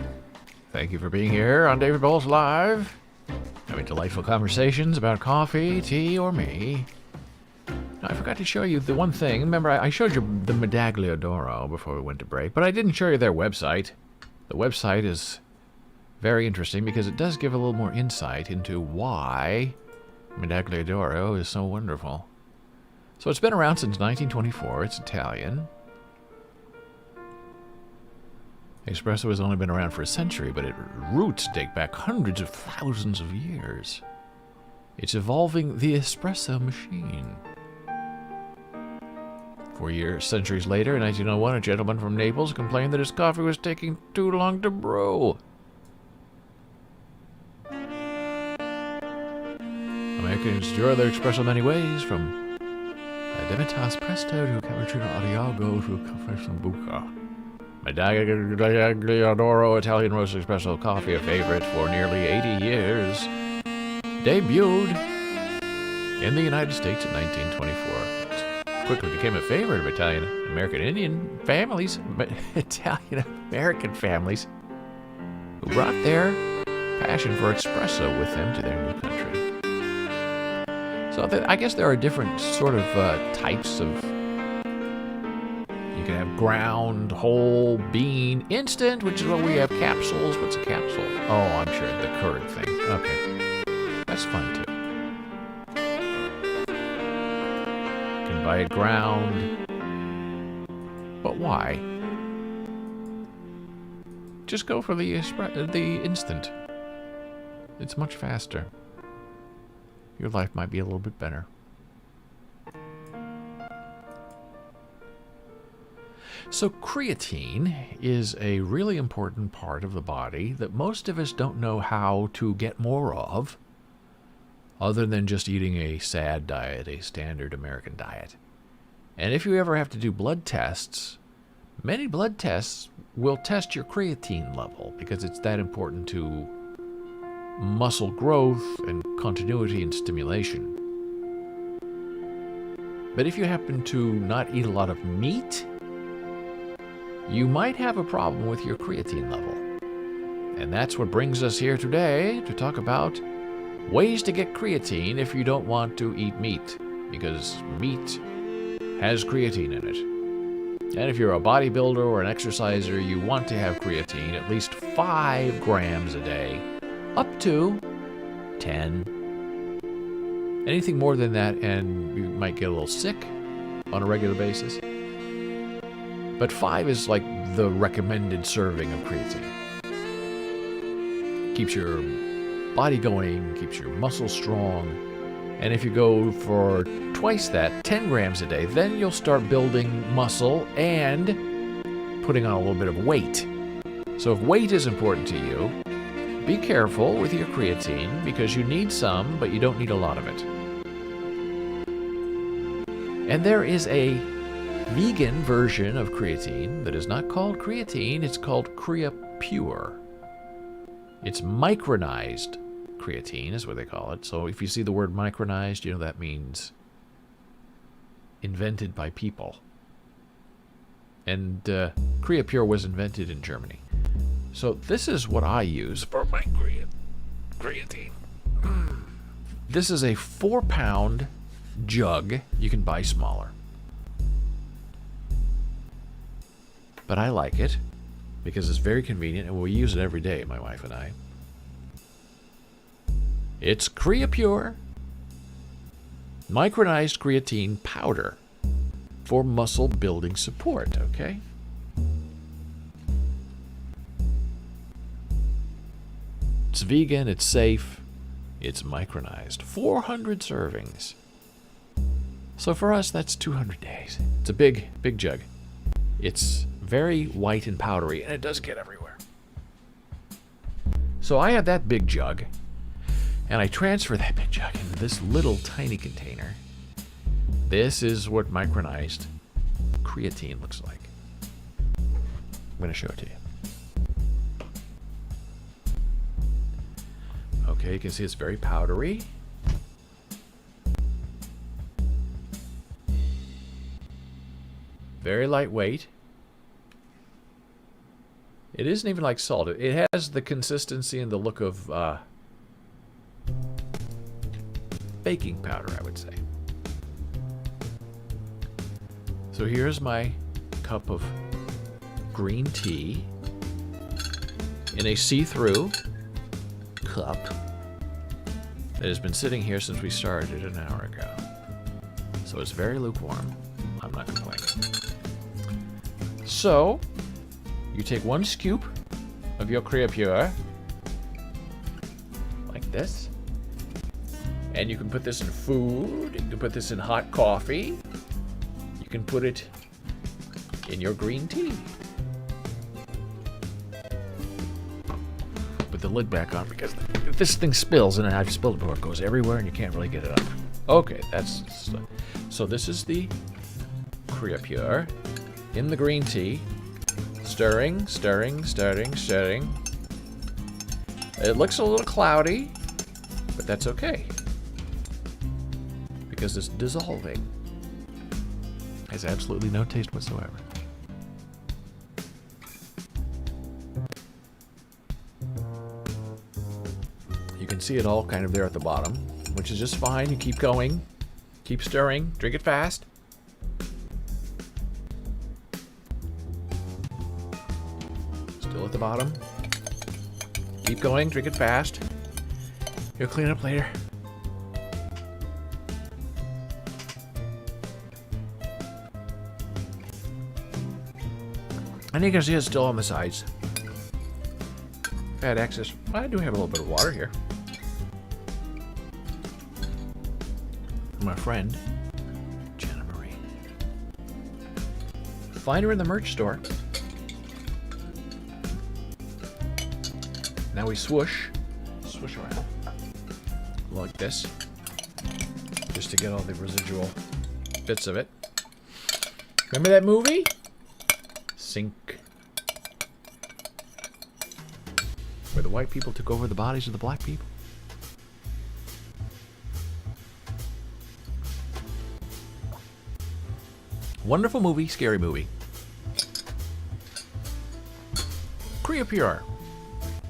Thank you for being here on David Boles Live. Having delightful conversations about coffee, tea, or me. Now, I forgot to show you the one thing. Remember, I showed you the Medaglia d'Oro before we went to break, but I didn't show you their website. The website is very interesting because it does give a little more insight into why Medaglia d'Oro is so wonderful. So it's been around since 1924. It's Italian. Espresso has only been around for a century, but its roots date back hundreds of thousands of years. It's evolving the espresso machine. 4 centuries later, in 1901, a gentleman from Naples complained that his coffee was taking too long to brew. Americans enjoy their espresso many ways, from Demitasse Presto to Cappuccino Adiago to Caffè Sambuca. Medaglia d'Oro Italian roast espresso coffee, a favorite for nearly 80 years, debuted in the United States in 1924. It quickly became a favorite of Italian-American Indian families, Italian-American families, who brought their passion for espresso with them to their new country. So I guess there are different sort of types of... You can have ground, whole, bean, instant, which is what we have, capsules. What's a capsule? Oh, I'm sure, the curd thing. Okay. That's fun, too. You can buy it ground. But why? Just go for the instant. It's much faster. Your life might be a little bit better. So creatine is a really important part of the body that most of us don't know how to get more of, other than just eating a SAD diet, a standard American diet. And if you ever have to do blood tests, many blood tests will test your creatine level because it's that important to muscle growth and continuity and stimulation. But if you happen to not eat a lot of meat, you might have a problem with your creatine level. And that's what brings us here today to talk about ways to get creatine if you don't want to eat meat, because meat has creatine in it. And if you're a bodybuilder or an exerciser, you want to have creatine at least 5 grams a day, up to 10. Anything more than that and you might get a little sick on a regular basis. But 5 is like the recommended serving of creatine. Keeps your body going, keeps your muscles strong. And if you go for twice that, 10 grams a day, then you'll start building muscle and putting on a little bit of weight. So if weight is important to you, be careful with your creatine because you need some, but you don't need a lot of it. And there is a vegan version of creatine that is not called creatine, it's called CreaPure. It's micronized creatine is what they call it. So if you see the word micronized, you know that means invented by people. And CreaPure was invented in Germany. So this is what I use for my creatine. This is a 4-pound jug. You can buy smaller. But I like it because it's very convenient and we use it every day, my wife and I. It's CreaPure micronized creatine powder for muscle building support, okay? It's vegan, it's safe, it's micronized. 400 servings. So for us, that's 200 days. It's a big, big jug. It's very white and powdery, and it does get everywhere. So I have that big jug, and I transfer that big jug into this little tiny container. This is what micronized creatine looks like. I'm going to show it to you. Okay, you can see it's very powdery. Very lightweight. It isn't even like salt. It has the consistency and the look of baking powder, I would say. So here's my cup of green tea in a see-through cup that has been sitting here since we started an hour ago. So it's very lukewarm. I'm not complaining. So, you take 1 scoop of your Creapure, like this, and you can put this in food, you can put this in hot coffee, you can put it in your green tea. Put the lid back on because if this thing spills, and I've spilled it before, it goes everywhere and you can't really get it up. Okay, so this is the Creapure in the green tea. Stirring, stirring, stirring, stirring. It looks a little cloudy, but that's okay. Because it's dissolving. Has absolutely no taste whatsoever. You can see it all kind of there at the bottom, which is just fine. You keep going, keep stirring, drink it fast. Still at the bottom. Keep going, drink it fast. You'll clean up later. And you can see it's still on the sides. If I had access, I do have a little bit of water here. My friend, Jenna Marie. Find her in the merch store. Now we swoosh around like this, just to get all the residual bits of it. Remember that movie? Sink. Where the white people took over the bodies of the black people. Wonderful movie, scary movie. Creapure.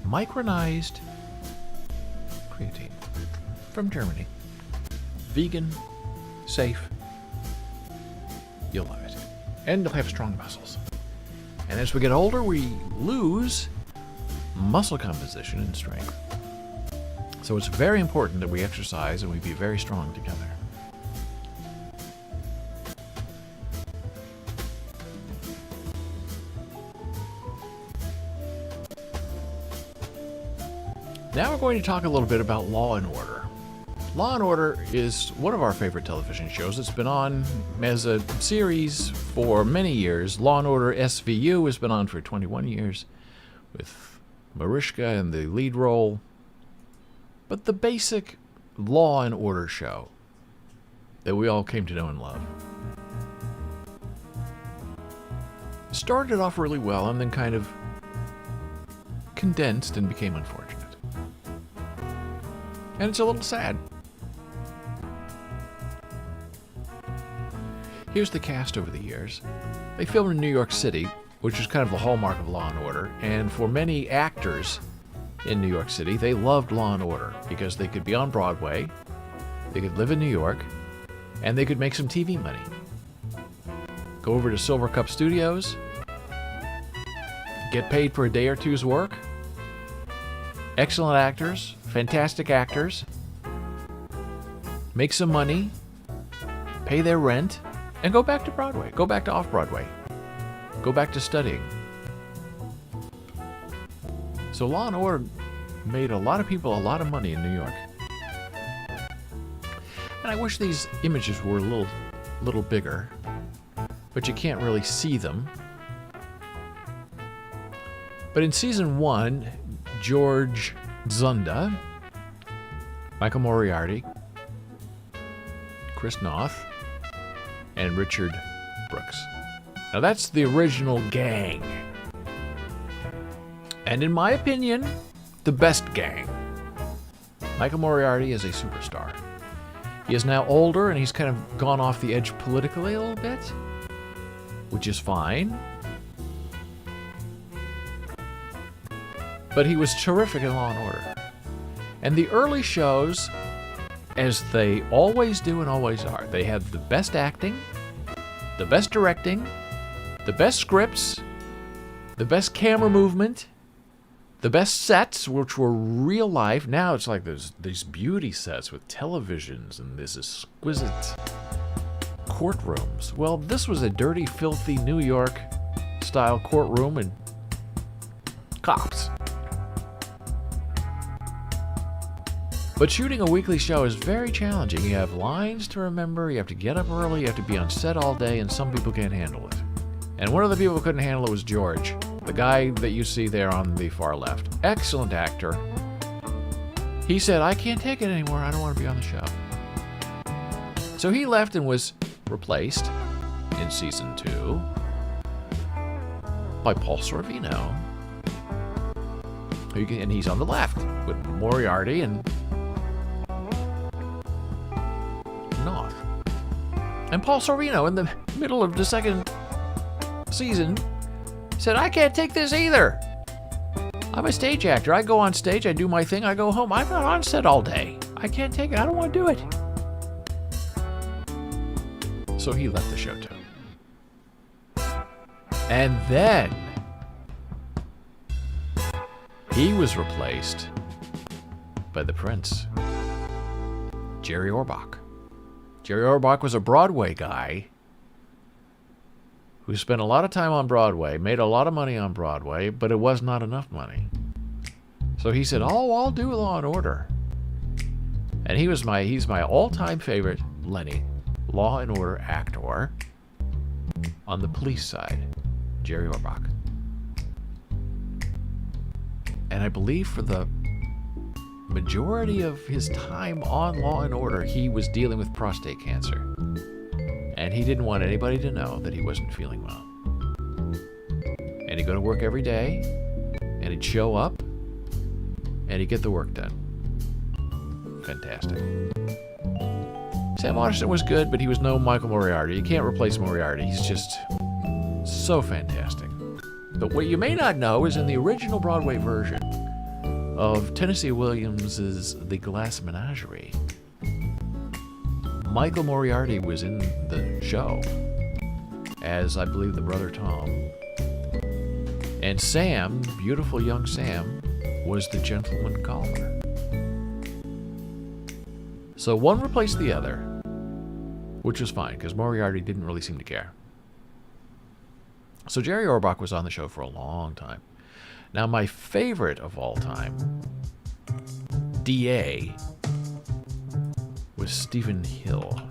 Micronized creatine from Germany. Vegan, safe. You'll love it. And you'll have strong muscles. And as we get older, we lose muscle composition and strength. So it's very important that we exercise and we be very strong together. Now we're going to talk a little bit about Law and Order. Law and Order is one of our favorite television shows. It's been on as a series for many years. Law and Order SVU has been on for 21 years with Mariska in the lead role. But the basic Law and Order show that we all came to know and love started off really well and then kind of condensed and became unfortunate. And it's a little sad. Here's the cast over the years. They filmed in New York City, which is kind of the hallmark of Law and Order. And for many actors in New York City, they loved Law and Order because they could be on Broadway, they could live in New York, and they could make some TV money. Go over to Silver Cup Studios, get paid for a day or two's work. Excellent actors, fantastic actors, make some money, pay their rent, and go back to Broadway, go back to off-Broadway, go back to studying. So Law and Order made a lot of people a lot of money in New York. And I wish these images were a little bigger, but you can't really see them. But in season 1, George Zunda, Michael Moriarty, Chris Noth, and Richard Brooks. Now that's the original gang. And in my opinion, the best gang. Michael Moriarty is a superstar. He is now older and he's kind of gone off the edge politically a little bit, which is fine. But he was terrific in Law and Order. And the early shows, as they always do and always are, they had the best acting, the best directing, the best scripts, the best camera movement, the best sets, which were real life. Now it's like there's these beauty sets with televisions and this exquisite courtrooms. Well, this was a dirty, filthy New York style courtroom and cops. But shooting a weekly show is very challenging. You have lines to remember, you have to get up early, you have to be on set all day, and some people can't handle it. And one of the people who couldn't handle it was George, the guy that you see there on the far left. Excellent actor. He said, I can't take it anymore, I don't want to be on the show. So he left and was replaced in season 2 by Paul Sorvino. And he's on the left with Moriarty and North. And Paul Sorvino, in the middle of the second season, said, I can't take this either. I'm a stage actor. I go on stage, I do my thing, I go home. I'm not on set all day. I can't take it. I don't want to do it. So he left the show too. And then he was replaced by the Prince, Jerry Orbach. Jerry Orbach was a Broadway guy who spent a lot of time on Broadway, made a lot of money on Broadway, but it was not enough money. So he said, oh, I'll do Law and Order. And he's my all-time favorite, Lenny, Law and Order actor on the police side, Jerry Orbach. And I believe for the majority of his time on Law and Order, he was dealing with prostate cancer. And he didn't want anybody to know that he wasn't feeling well. And he'd go to work every day, and he'd show up, and he'd get the work done. Fantastic. Sam Waterston was good, but he was no Michael Moriarty. You can't replace Moriarty. He's just so fantastic. But what you may not know is in the original Broadway version of Tennessee Williams's The Glass Menagerie, Michael Moriarty was in the show as, I believe, the brother Tom. And Sam, beautiful young Sam, was the gentleman caller. So one replaced the other, which was fine, because Moriarty didn't really seem to care. So Jerry Orbach was on the show for a long time. Now, my favorite of all time, DA, was Stephen Hill.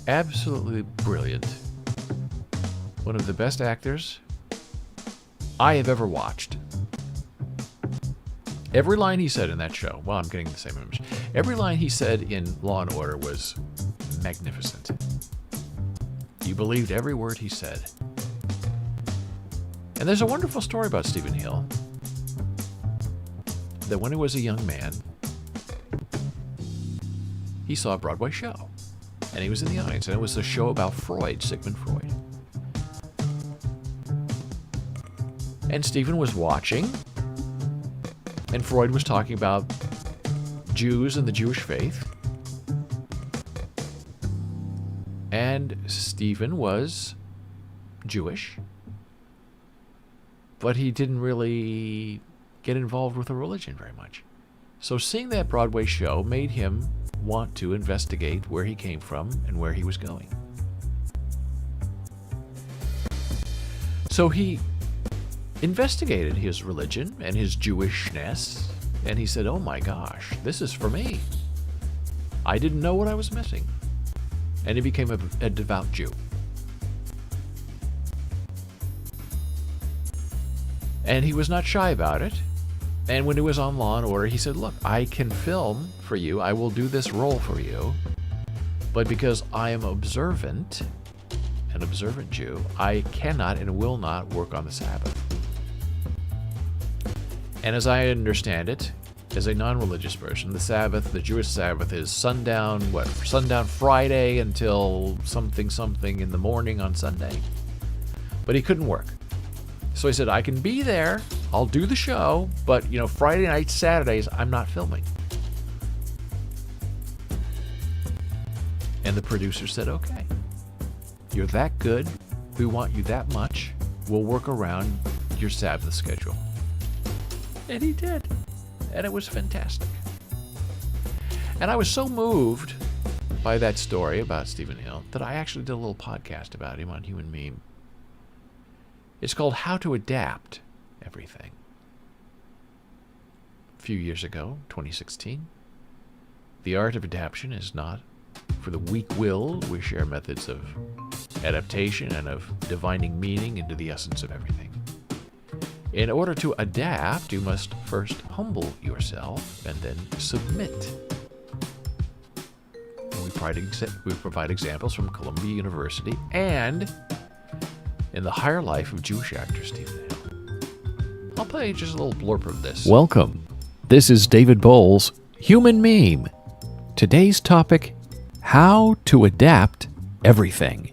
Absolutely brilliant. One of the best actors I have ever watched. Every line he said in that show, well, I'm getting the same image. Every line he said in Law and Order was magnificent. You believed every word he said. And there's a wonderful story about Stephen Hill. That when he was a young man, he saw a Broadway show. And he was in the audience, and it was a show about Freud, Sigmund Freud. And Stephen was watching, and Freud was talking about Jews and the Jewish faith. And Stephen was Jewish, but he didn't really get involved with the religion very much. So seeing that Broadway show made him want to investigate where he came from and where he was going. So he investigated his religion and his Jewishness, and he said, oh my gosh, this is for me. I didn't know what I was missing. And he became a devout Jew. And he was not shy about it. And when he was on Law and Order, he said, look, I can film for you. I will do this role for you. But because I am observant, an observant Jew, I cannot and will not work on the Sabbath. And as I understand it, as a non-religious person. The Sabbath, the Jewish Sabbath, is sundown Friday until something in the morning on Sunday. But he couldn't work. So he said, I can be there, I'll do the show, but Friday nights, Saturdays, I'm not filming. And the producer said, okay, you're that good, we want you that much, we'll work around your Sabbath schedule. And he did. And it was fantastic. And I was so moved by that story about Stephen Hill that I actually did a little podcast about him on Human Meme. It's called How to Adapt Everything. A few years ago, 2016, the art of adaptation is not for the weak-willed. We share methods of adaptation and of divining meaning into the essence of everything. In order to adapt, you must first humble yourself and then submit. And we provide examples from Columbia University and in the higher life of Jewish actor Stephen Hill. I'll play just a little blurb of this. Welcome. This is David Boles, Human Meme. Today's topic, how to adapt everything.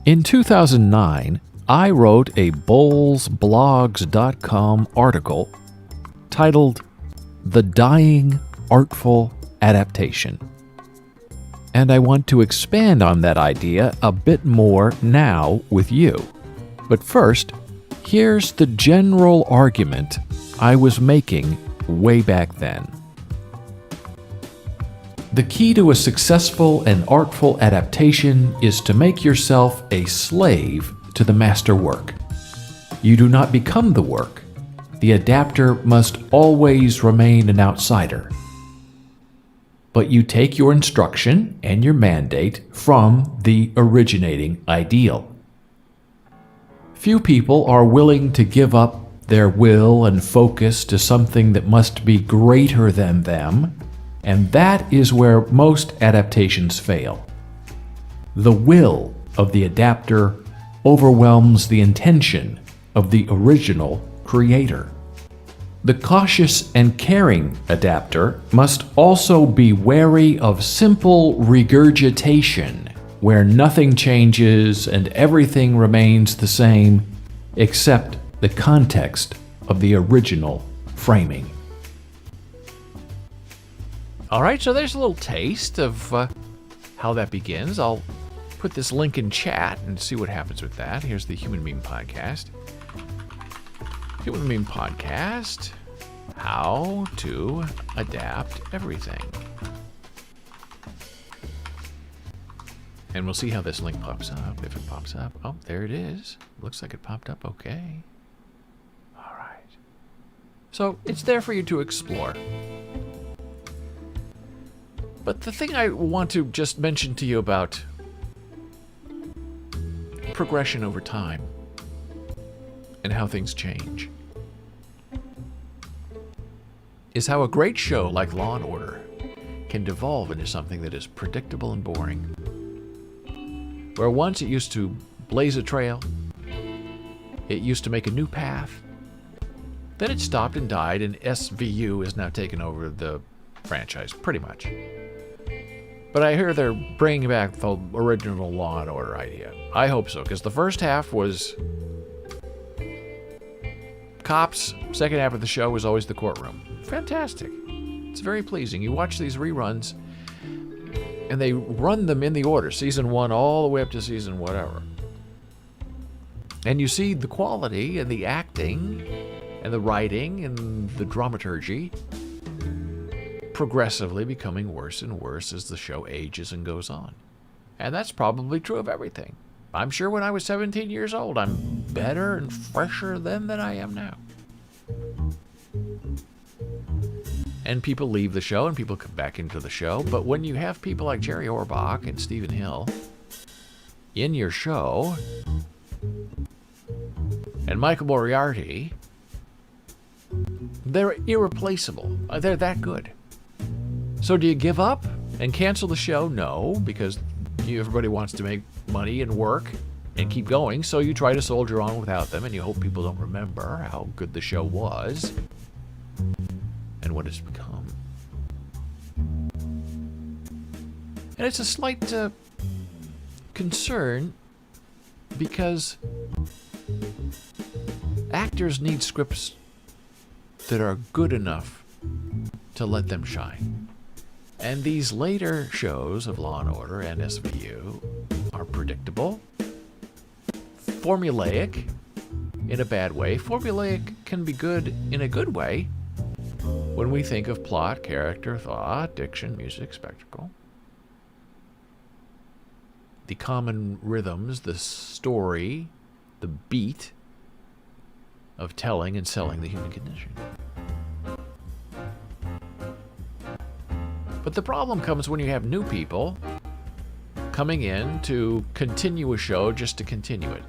In 2009, I wrote a bolesblogs.com article titled The Dying Artful Adaptation. And I want to expand on that idea a bit more now with you. But first, here's the general argument I was making way back then. The key to a successful and artful adaptation is to make yourself a slave to the master work. You do not become the work. The adapter must always remain an outsider. But you take your instruction and your mandate from the originating ideal. Few people are willing to give up their will and focus to something that must be greater than them, and that is where most adaptations fail. The will of the adapter overwhelms the intention of the original creator. The cautious and caring adapter must also be wary of simple regurgitation, where nothing changes and everything remains the same except the context of the original framing. All right, so there's a little taste of how that begins. I'll put this link in chat and see what happens with that. Here's the Human Meme Podcast. Human Meme Podcast, how to adapt everything. And we'll see how this link pops up, if it pops up. Oh, there it is. Looks like it popped up okay. All right. So it's there for you to explore. But the thing I want to just mention to you about progression over time and how things change is how a great show like Law & Order can devolve into something that is predictable and boring. Where once it used to blaze a trail, it used to make a new path, then it stopped and died, and SVU has now taken over the franchise, pretty much. But I hear they're bringing back the original Law & Order idea. I hope so, because the first half was cops, second half of the show was always the courtroom. Fantastic. It's very pleasing. You watch these reruns, and they run them in the order, season 1 all the way up to season whatever. And you see the quality and the acting and the writing and the dramaturgy progressively becoming worse and worse as the show ages and goes on. And that's probably true of everything. I'm sure when I was 17 years old, I'm better and fresher then than I am now. And people leave the show and people come back into the show. But when you have people like Jerry Orbach and Stephen Hill in your show, and Michael Moriarty, they're irreplaceable. They're that good. So do you give up and cancel the show? No, because everybody wants to make money and work and keep going, so you try to soldier on without them, and you hope people don't remember how good the show was. And what it's become. And it's a slight concern because actors need scripts that are good enough to let them shine. And these later shows of Law & Order and SVU are predictable, formulaic in a bad way. Formulaic can be good in a good way when we think of plot, character, thought, diction, music, spectacle. The common rhythms, the story, the beat of telling and selling the human condition. But the problem comes when you have new people coming in to continue a show just to continue it.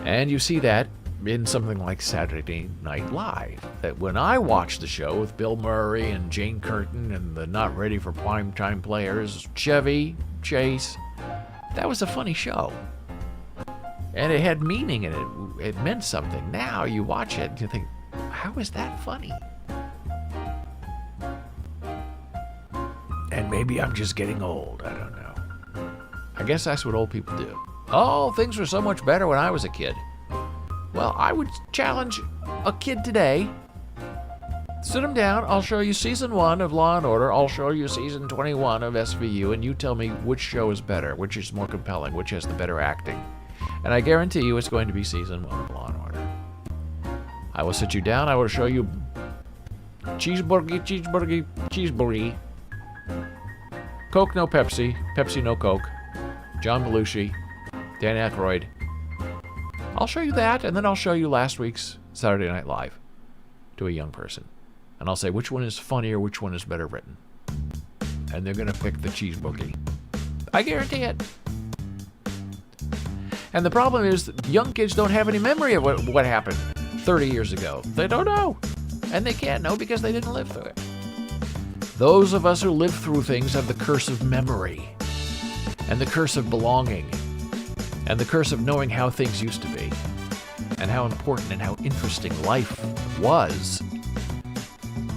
And you see that in something like Saturday Night Live. That when I watched the show with Bill Murray and Jane Curtin and the not ready for primetime players, Chevy Chase, that was a funny show. And it had meaning in it. It meant something. Now you watch it and you think, how is that funny? And maybe I'm just getting old. I don't know. I guess that's what old people do. Oh, things were so much better when I was a kid. Well, I would challenge a kid today. Sit him down. I'll show you season 1 of Law & Order. I'll show you season 21 of SVU. And you tell me which show is better, which is more compelling, which has the better acting. And I guarantee you it's going to be season 1 of Law & Order. I will sit you down. I will show you cheeseburger. Coke, no Pepsi. Pepsi, no Coke. John Belushi. Dan Aykroyd. I'll show you that, and then I'll show you last week's Saturday Night Live to a young person. And I'll say which one is funnier, which one is better written. And they're going to pick the cheeseburger. I guarantee it. And the problem is that young kids don't have any memory of what happened 30 years ago. They don't know. And they can't know because they didn't live through it. Those of us who live through things have the curse of memory, and the curse of belonging, and the curse of knowing how things used to be, and how important and how interesting life was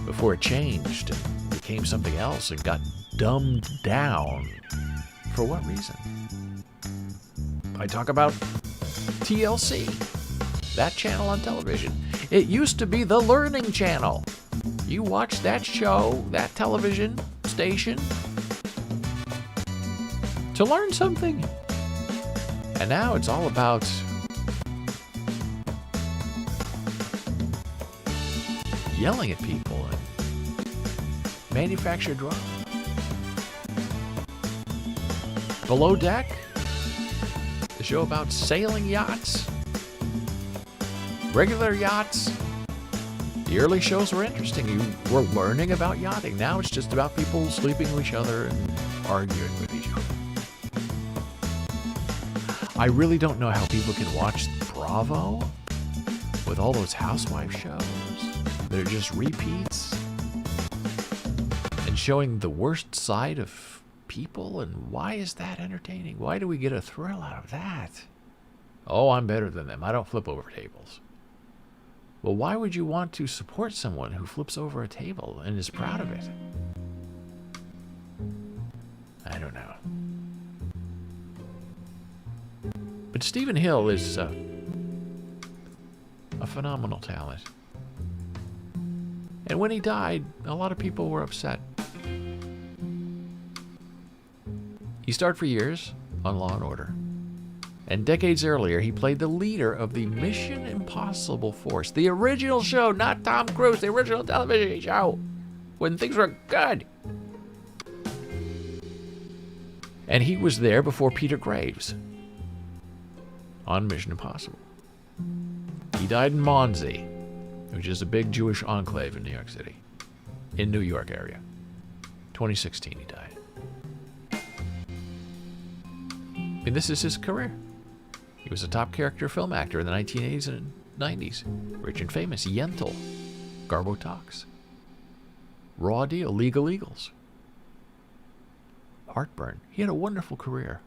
before it changed and became something else and got dumbed down. For what reason? I talk about TLC, that channel on television. It used to be the Learning Channel. You watch that show, that television station, to learn something. And now it's all about yelling at people and manufactured drama. Below Deck, the show about sailing yachts, regular yachts. The early shows were interesting. You were learning about yachting. Now it's just about people sleeping with each other and arguing with each other. I really don't know how people can watch Bravo with all those housewife shows that are just repeats and showing the worst side of people. And why is that entertaining? Why do we get a thrill out of that? Oh, I'm better than them. I don't flip over tables. Well, why would you want to support someone who flips over a table and is proud of it? I don't know. But Stephen Hill is a phenomenal talent. And when he died, a lot of people were upset. He starred for years on Law & Order. And decades earlier, he played the leader of the Mission Impossible Force. The original show, not Tom Cruise, the original television show. When things were good. And he was there before Peter Graves on Mission Impossible. He died in Monsey, which is a big Jewish enclave in New York City. In New York area. 2016 he died. I mean, this is his career. He was a top character film actor in the 1980s and 90s. Rich and famous. Yentl. Garbo Talks. Raw Deal. Legal Eagles. Heartburn. He had a wonderful career.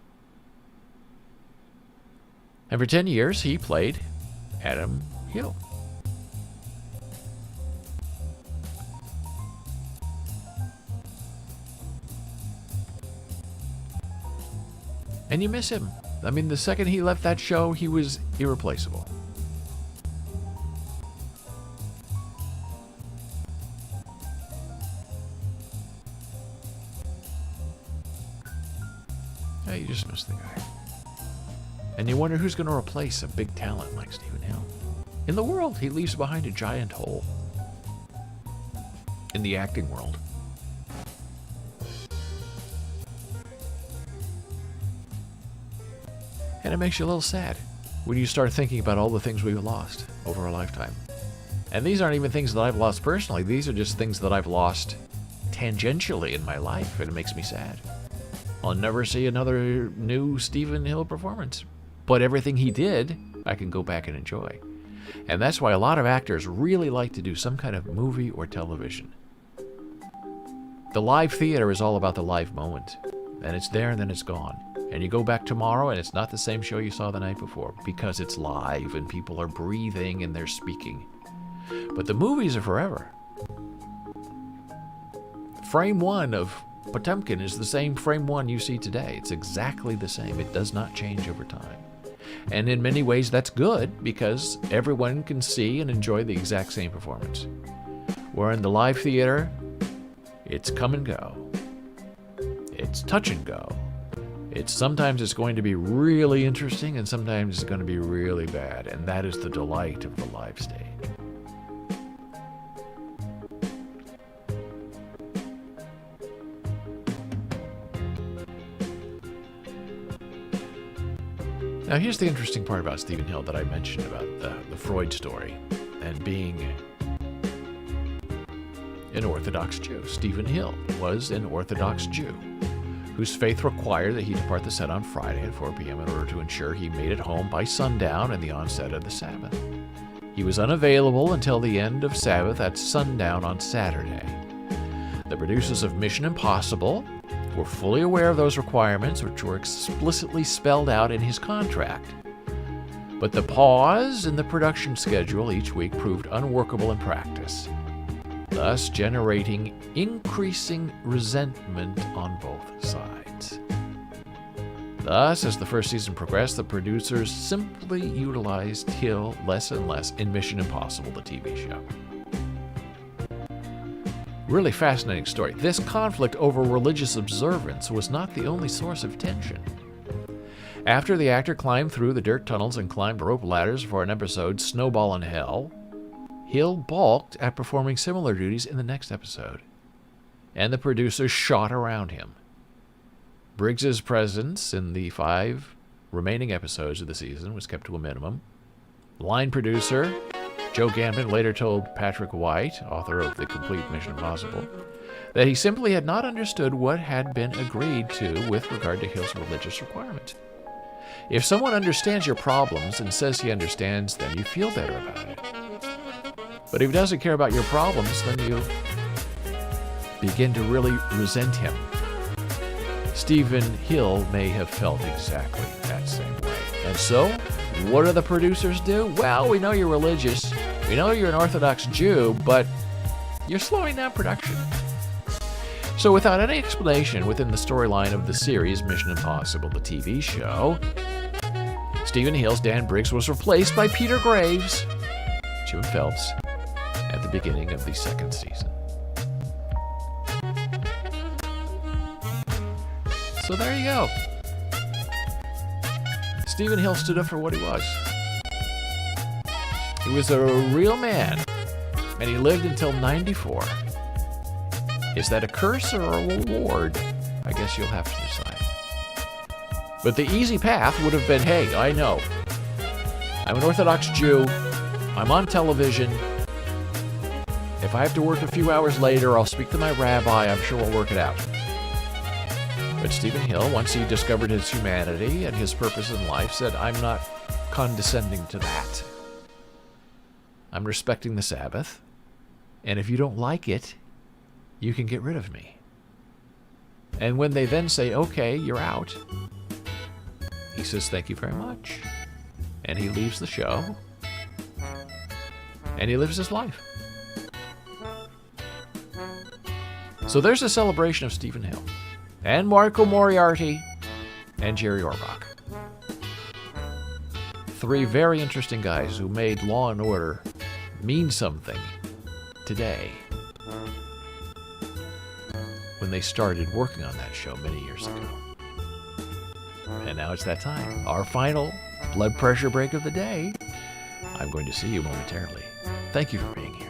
And for 10 years, he played Adam Hill. And you miss him. I mean, the second he left that show, he was irreplaceable. Yeah, you just miss the guy. And you wonder who's going to replace a big talent like Stephen Hill. In the world, he leaves behind a giant hole. In the acting world. And it makes you a little sad when you start thinking about all the things we've lost over a lifetime. And these aren't even things that I've lost personally. These are just things that I've lost tangentially in my life, and it makes me sad. I'll never see another new Stephen Hill performance. But everything he did, I can go back and enjoy. And that's why a lot of actors really like to do some kind of movie or television. The live theater is all about the live moment. And it's there and then it's gone. And you go back tomorrow and it's not the same show you saw the night before. Because it's live and people are breathing and they're speaking. But the movies are forever. Frame 1 of Potemkin is the same frame 1 you see today. It's exactly the same. It does not change over time. And in many ways that's good because everyone can see and enjoy the exact same performance. Where in the live theater, it's come and go. It's touch and go. Sometimes it's going to be really interesting and sometimes it's going to be really bad. And that is the delight of the live stage. Now, here's the interesting part about Stephen Hill that I mentioned about the Freud story and being an Orthodox Jew. Stephen Hill was an Orthodox Jew whose faith required that he depart the set on Friday at 4 p.m. in order to ensure he made it home by sundown and the onset of the Sabbath. He was unavailable until the end of Sabbath at sundown on Saturday. The producers of Mission Impossible were fully aware of those requirements, which were explicitly spelled out in his contract. But the pause in the production schedule each week proved unworkable in practice, thus generating increasing resentment on both sides. Thus, as the first season progressed, the producers simply utilized Hill less and less in Mission Impossible, the TV show. Really fascinating story. This conflict over religious observance was not the only source of tension. After the actor climbed through the dirt tunnels and climbed rope ladders for an episode, Snowball in Hell, Hill balked at performing similar duties in the next episode, and the producers shot around him. Briggs's presence in the 5 remaining episodes of the season was kept to a minimum. Line producer Joe Gambon later told Patrick White, author of The Complete Mission Impossible, that he simply had not understood what had been agreed to with regard to Hill's religious requirements. If someone understands your problems and says he understands, then you feel better about it. But if he doesn't care about your problems, then you begin to really resent him. Stephen Hill may have felt exactly that same way. And so, what do the producers do? Well, we know you're religious. We know you're an Orthodox Jew, but you're slowing down production. So without any explanation within the storyline of the series Mission Impossible, the TV show, Stephen Hill's Dan Briggs was replaced by Peter Graves, Jim Phelps, at the beginning of the second season. So there you go. Stephen Hill stood up for what he was. He was a real man, and he lived until 94. Is that a curse or a reward? I guess you'll have to decide. But the easy path would have been, hey, I know. I'm an Orthodox Jew. I'm on television. If I have to work a few hours later, I'll speak to my rabbi. I'm sure we'll work it out. But Stephen Hill, once he discovered his humanity and his purpose in life, said, I'm not condescending to that. I'm respecting the Sabbath, and if you don't like it, you can get rid of me. And when they then say, okay, you're out, he says, thank you very much. And he leaves the show, and he lives his life. So there's a celebration of Stephen Hill and Marco Moriarty and Jerry Orbach. Three very interesting guys who made Law and Order mean something today when they started working on that show many years ago. And now it's that time. Our final blood pressure break of the day. I'm going to see you momentarily. Thank you for being here.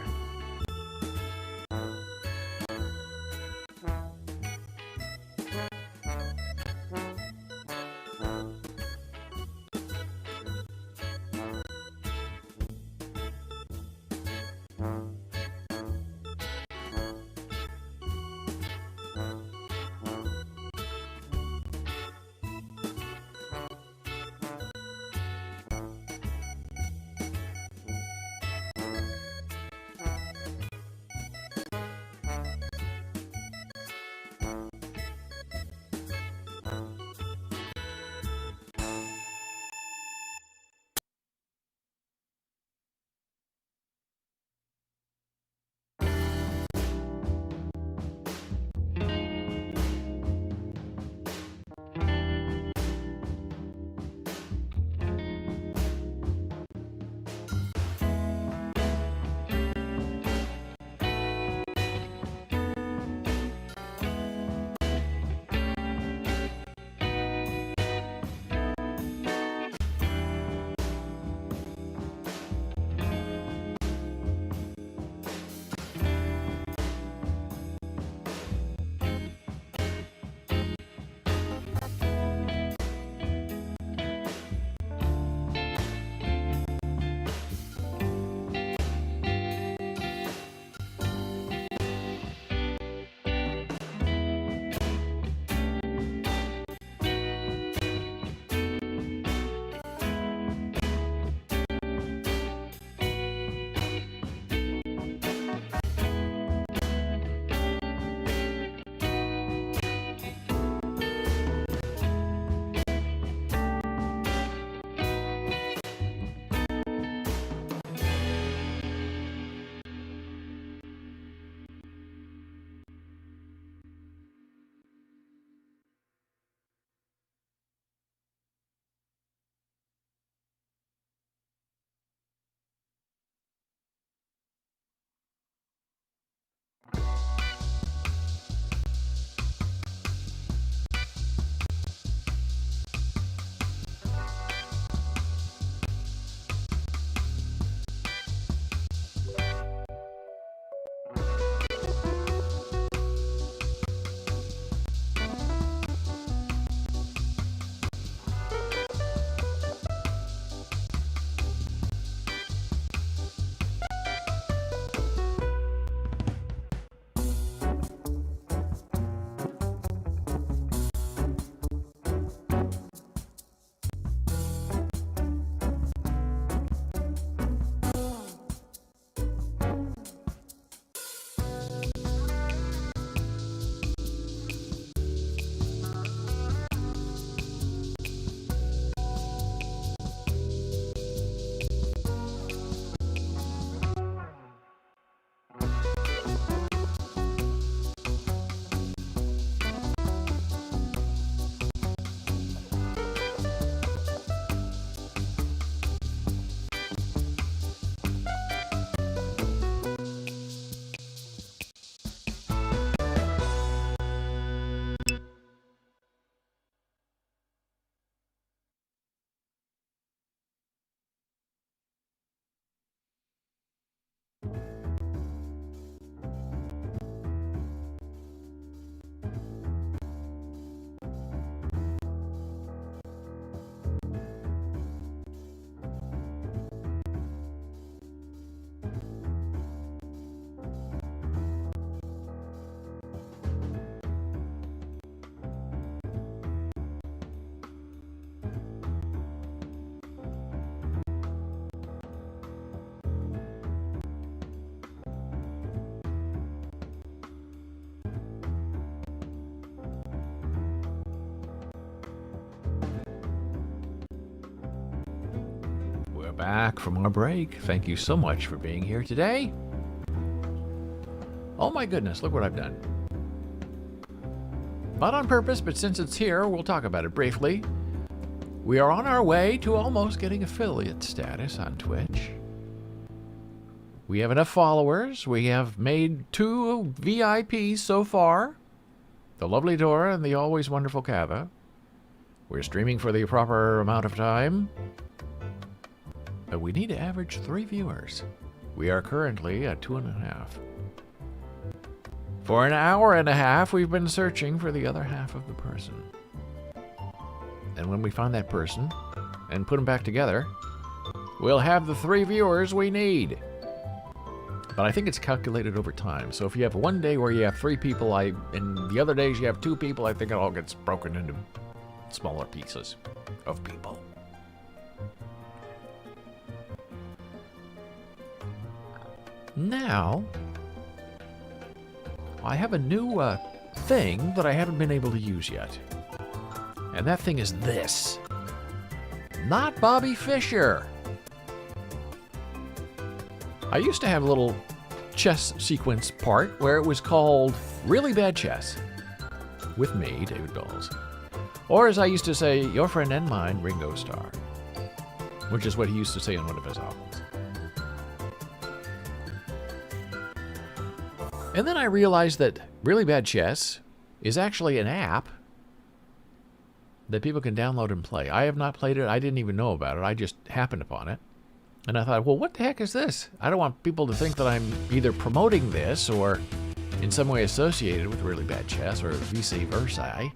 Back from our break. Thank you so much for being here today. Oh my goodness, look what I've done. Not on purpose, but since it's here, we'll talk about it briefly. We are on our way to almost getting affiliate status on Twitch. We have enough followers. We have made 2 VIPs so far. The lovely Dora and the always wonderful Kava. We're streaming for the proper amount of time. But we need to average 3 viewers. We are currently at 2.5. For an hour and a half, we've been searching for the other half of the person. And when we find that person and put them back together, we'll have the 3 viewers we need. But I think it's calculated over time. So if you have one day where you have 3 people, and the other days you have 2 people, I think it all gets broken into smaller pieces of people. Now, I have a new thing that I haven't been able to use yet. And that thing is this. Not Bobby Fischer. I used to have a little chess sequence part where it was called Really Bad Chess. With me, David Boles. Or as I used to say, your friend and mine, Ringo Starr. Which is what he used to say in one of his albums. And then I realized that Really Bad Chess is actually an app that people can download and play. I have not played it. I didn't even know about it. I just happened upon it. And I thought, well, what the heck is this? I don't want people to think that I'm either promoting this or in some way associated with Really Bad Chess or vice versa.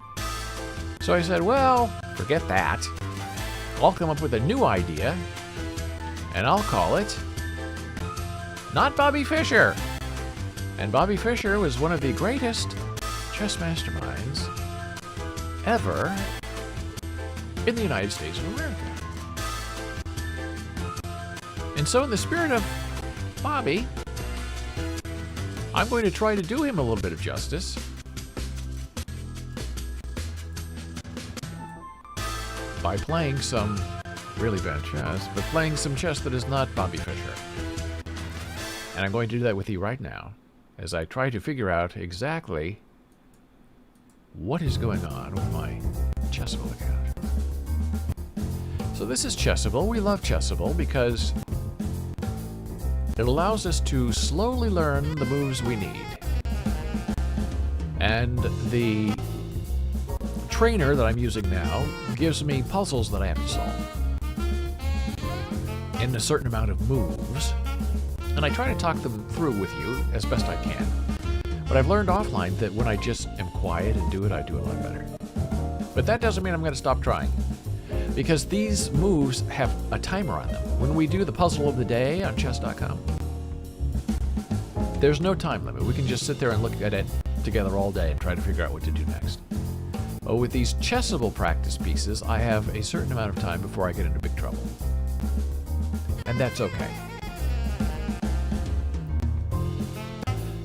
So I said, well, forget that. I'll come up with a new idea, and I'll call it Not Bobby Fischer. And Bobby Fischer was one of the greatest chess masterminds ever in the United States of America. And so in the spirit of Bobby, I'm going to try to do him a little bit of justice by playing some really bad chess, but playing some chess that is not Bobby Fischer. And I'm going to do that with you right now, as I try to figure out exactly what is going on with my Chessable account. So this is Chessable. We love Chessable because it allows us to slowly learn the moves we need. And the trainer that I'm using now gives me puzzles that I have to solve in a certain amount of moves. And I try to talk them through with you as best I can. But I've learned offline that when I just am quiet and do it, I do a lot better. But that doesn't mean I'm going to stop trying. Because these moves have a timer on them. When we do the puzzle of the day on chess.com, there's no time limit. We can just sit there and look at it together all day and try to figure out what to do next. But with these Chessable practice pieces, I have a certain amount of time before I get into big trouble. And that's okay.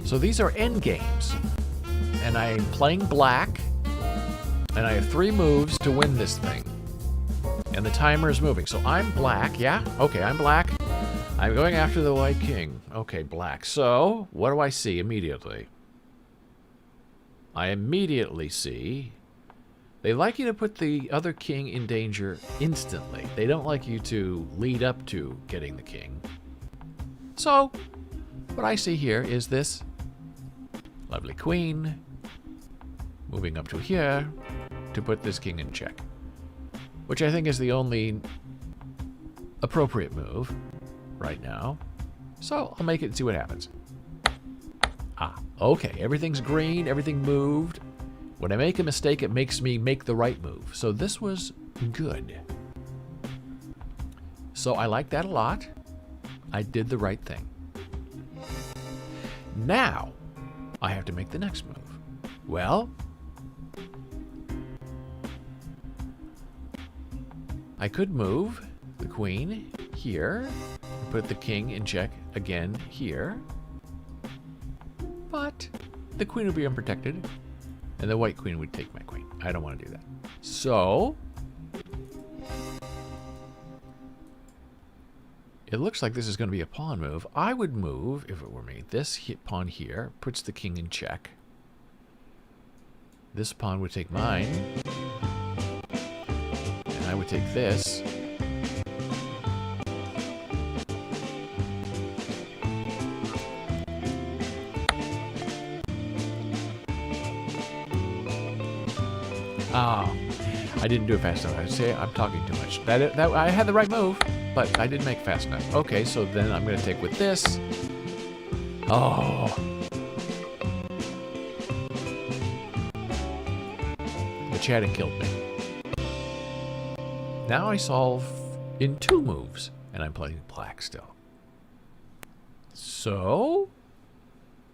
So these are endgames. And I'm playing black, and I have 3 moves to win this thing. And the timer is moving. So I'm black, yeah? Okay, I'm black. I'm going after the white king. Okay, black. So, what do I see immediately? I immediately see they like you to put the other king in danger instantly. They don't like you to lead up to getting the king. So, what I see here is this lovely queen moving up to here to put this king in check. Which I think is the only appropriate move right now. So I'll make it and see what happens. Okay, everything's green, everything moved. When I make a mistake, it makes me make the right move. So this was good. So I like that a lot. I did the right thing. Now, I have to make the next move. Well, I could move the queen here, put the king in check again here, but the queen would be unprotected, and the white queen would take my queen. I don't want to do that. So, it looks like this is going to be a pawn move. I would move, if it were me, this pawn here puts the king in check. This pawn would take mine. And I would take this. Ah, I didn't do it fast enough. I say I'm talking too much. That I had the right move, but I didn't make it fast enough. Okay, so then I'm going to take with this. Oh. The chatting killed me. Now I solve in 2 moves, and I'm playing black still. So,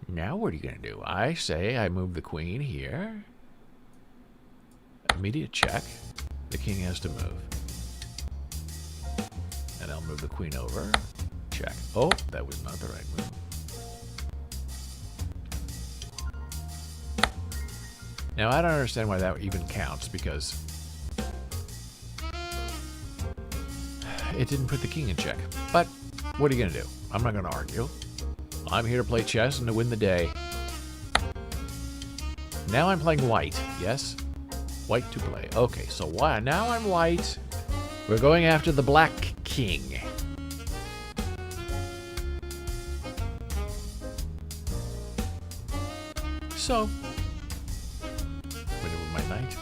now what are you going to do? I say I move the queen here. Immediate check. The king has to move. And I'll move the queen over. Check. Oh, that was not the right move. Now, I don't understand why that even counts, because it didn't put the king in check. But what are you going to do? I'm not going to argue. I'm here to play chess and to win the day. Now I'm playing white, yes? White to play. Okay, so now I'm white. We're going after the black king. So, I'm going to move my knight.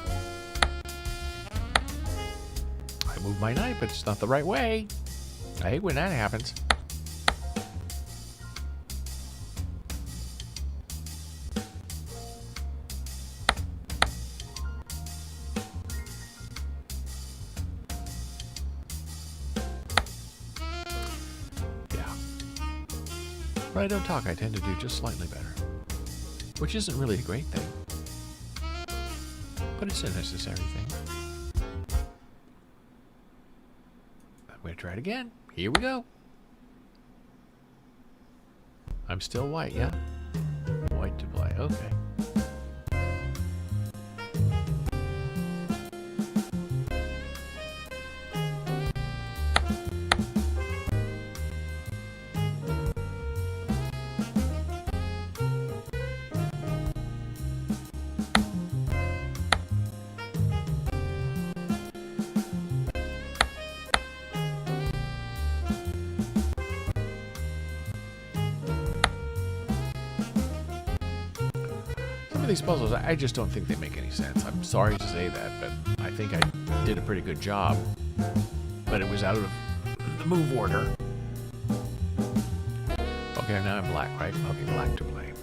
I move my knight, but it's not the right way. I hate when that happens. When I don't talk, I tend to do just slightly better. Which isn't really a great thing. But it's a necessary thing. I'm going to try it again. Here we go. I'm still white, yeah? White to play, okay. These puzzles, I just don't think they make any sense. I'm sorry to say that, but I think I did a pretty good job. But it was out of the move order. Okay, now I'm black, right? Okay, black to play.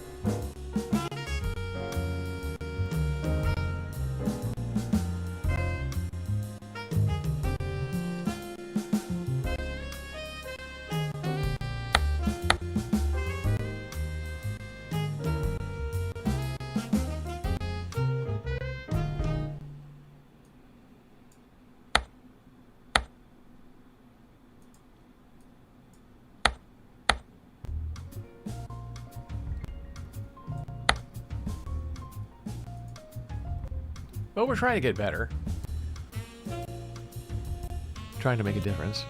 But we're trying to get better. Trying to make a difference.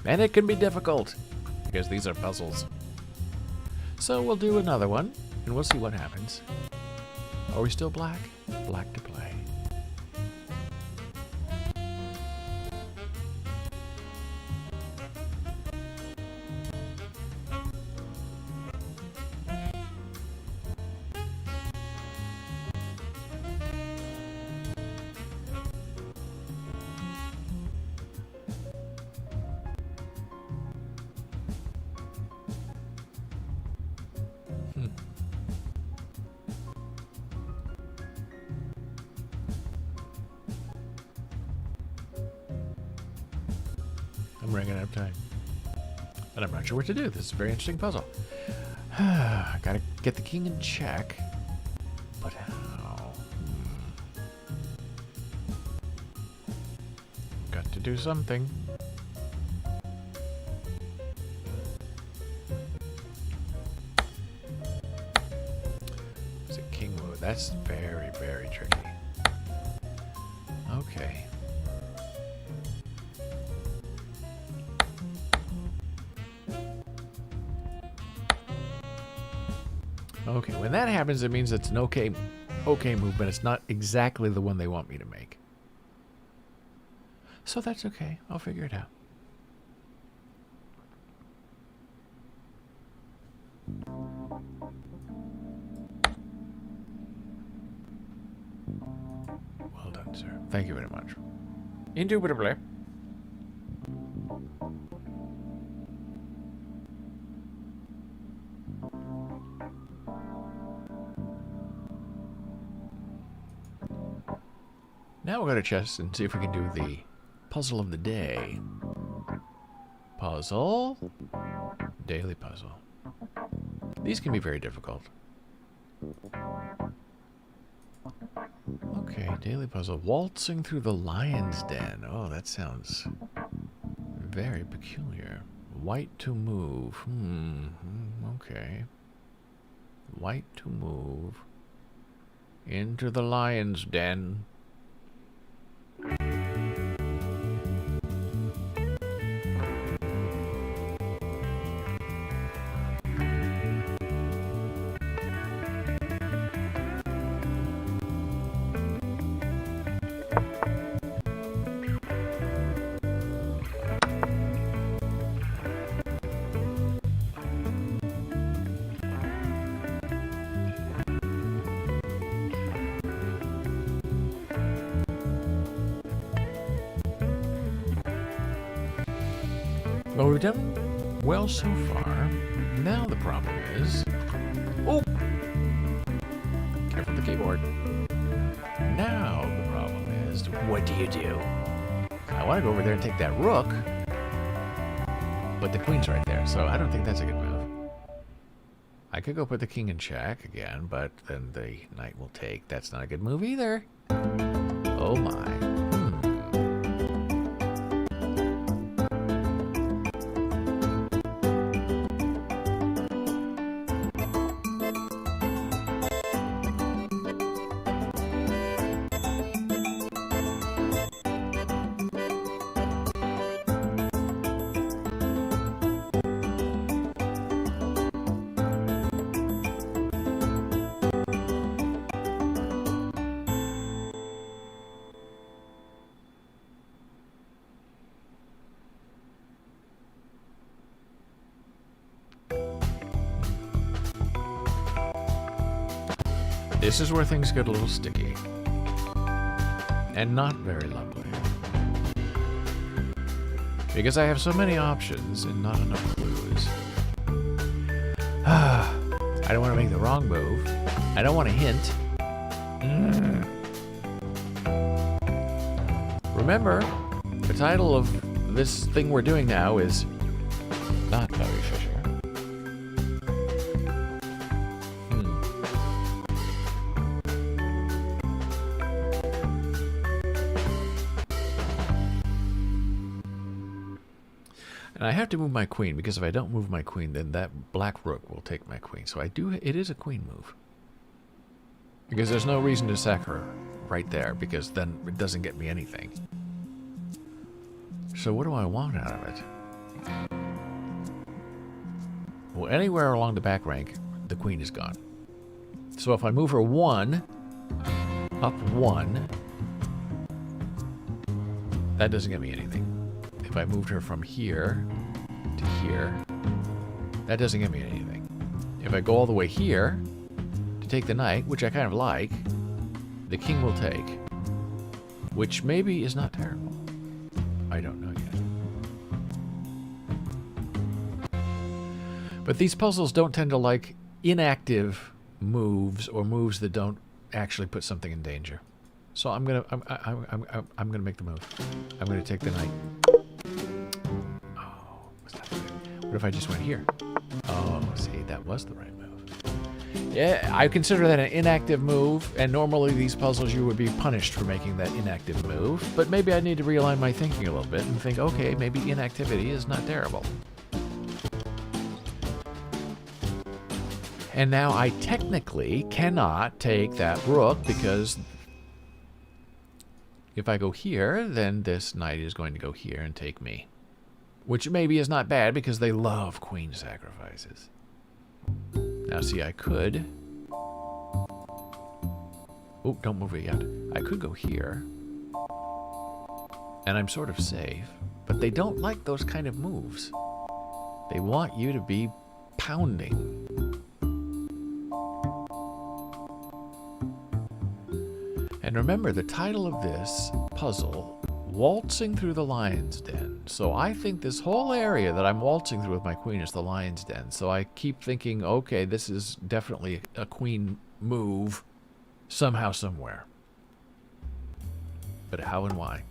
And it can be difficult, because these are puzzles. So we'll do another one, and we'll see what happens. Are we still black? Black to play. I'm running out of time. And I'm not sure what to do. This is a very interesting puzzle. Gotta get the king in check. But how? Got to do something. It's a king move. That's very, very tricky. Okay. Okay, when that happens, it means it's an okay move, but it's not exactly the one they want me to make. So that's okay. I'll figure it out. Well done, sir. Thank you very much. Indubitably. Now we'll go to chess and see if we can do the puzzle of the day. Puzzle. Daily puzzle. These can be very difficult. Okay, daily puzzle. Waltzing through the lion's den. Oh, that sounds very peculiar. White to move. Okay. White to move. Into the lion's den. Well, we've done well so far. Now the problem is... Oh! Careful with the keyboard. Now the problem is, what do you do? I want to go over there and take that rook, but the queen's right there, so I don't think that's a good move. I could go put the king in check again, but then the knight will take. That's not a good move either. Oh my. This is where things get a little sticky. And not very lovely. Because I have so many options and not enough clues. I don't want to make the wrong move. I don't want to hint. Remember, the title of this thing we're doing now is not Bobby Fischer. And I have to move my queen, because if I don't move my queen, then that black rook will take my queen. So it is a queen move. Because there's no reason to sack her right there, because then it doesn't get me anything. So what do I want out of it? Well, anywhere along the back rank, the queen is gone. So if I move her one, up one, that doesn't get me anything. If I moved her from here to here, that doesn't get me anything. If I go all the way here to take the knight, which I kind of like, the king will take, which maybe is not terrible. I don't know yet. But these puzzles don't tend to like inactive moves or moves that don't actually put something in danger. So I'm gonna make the move. I'm gonna take the knight. What if I just went here? Oh, see, that was the right move. Yeah, I consider that an inactive move, and normally these puzzles you would be punished for making that inactive move, but maybe I need to realign my thinking a little bit and think, okay, maybe inactivity is not terrible. And now I technically cannot take that rook, because if I go here, then this knight is going to go here and take me. Which maybe is not bad, because they love queen sacrifices. Now see, I could... Oh, don't move it yet. I could go here. And I'm sort of safe. But they don't like those kind of moves. They want you to be pounding. And remember, the title of this puzzle, Waltzing Through the Lion's Den. So I think this whole area that I'm waltzing through with my queen is the lion's den. So I keep thinking, okay, this is definitely a queen move somehow, somewhere. But how and why?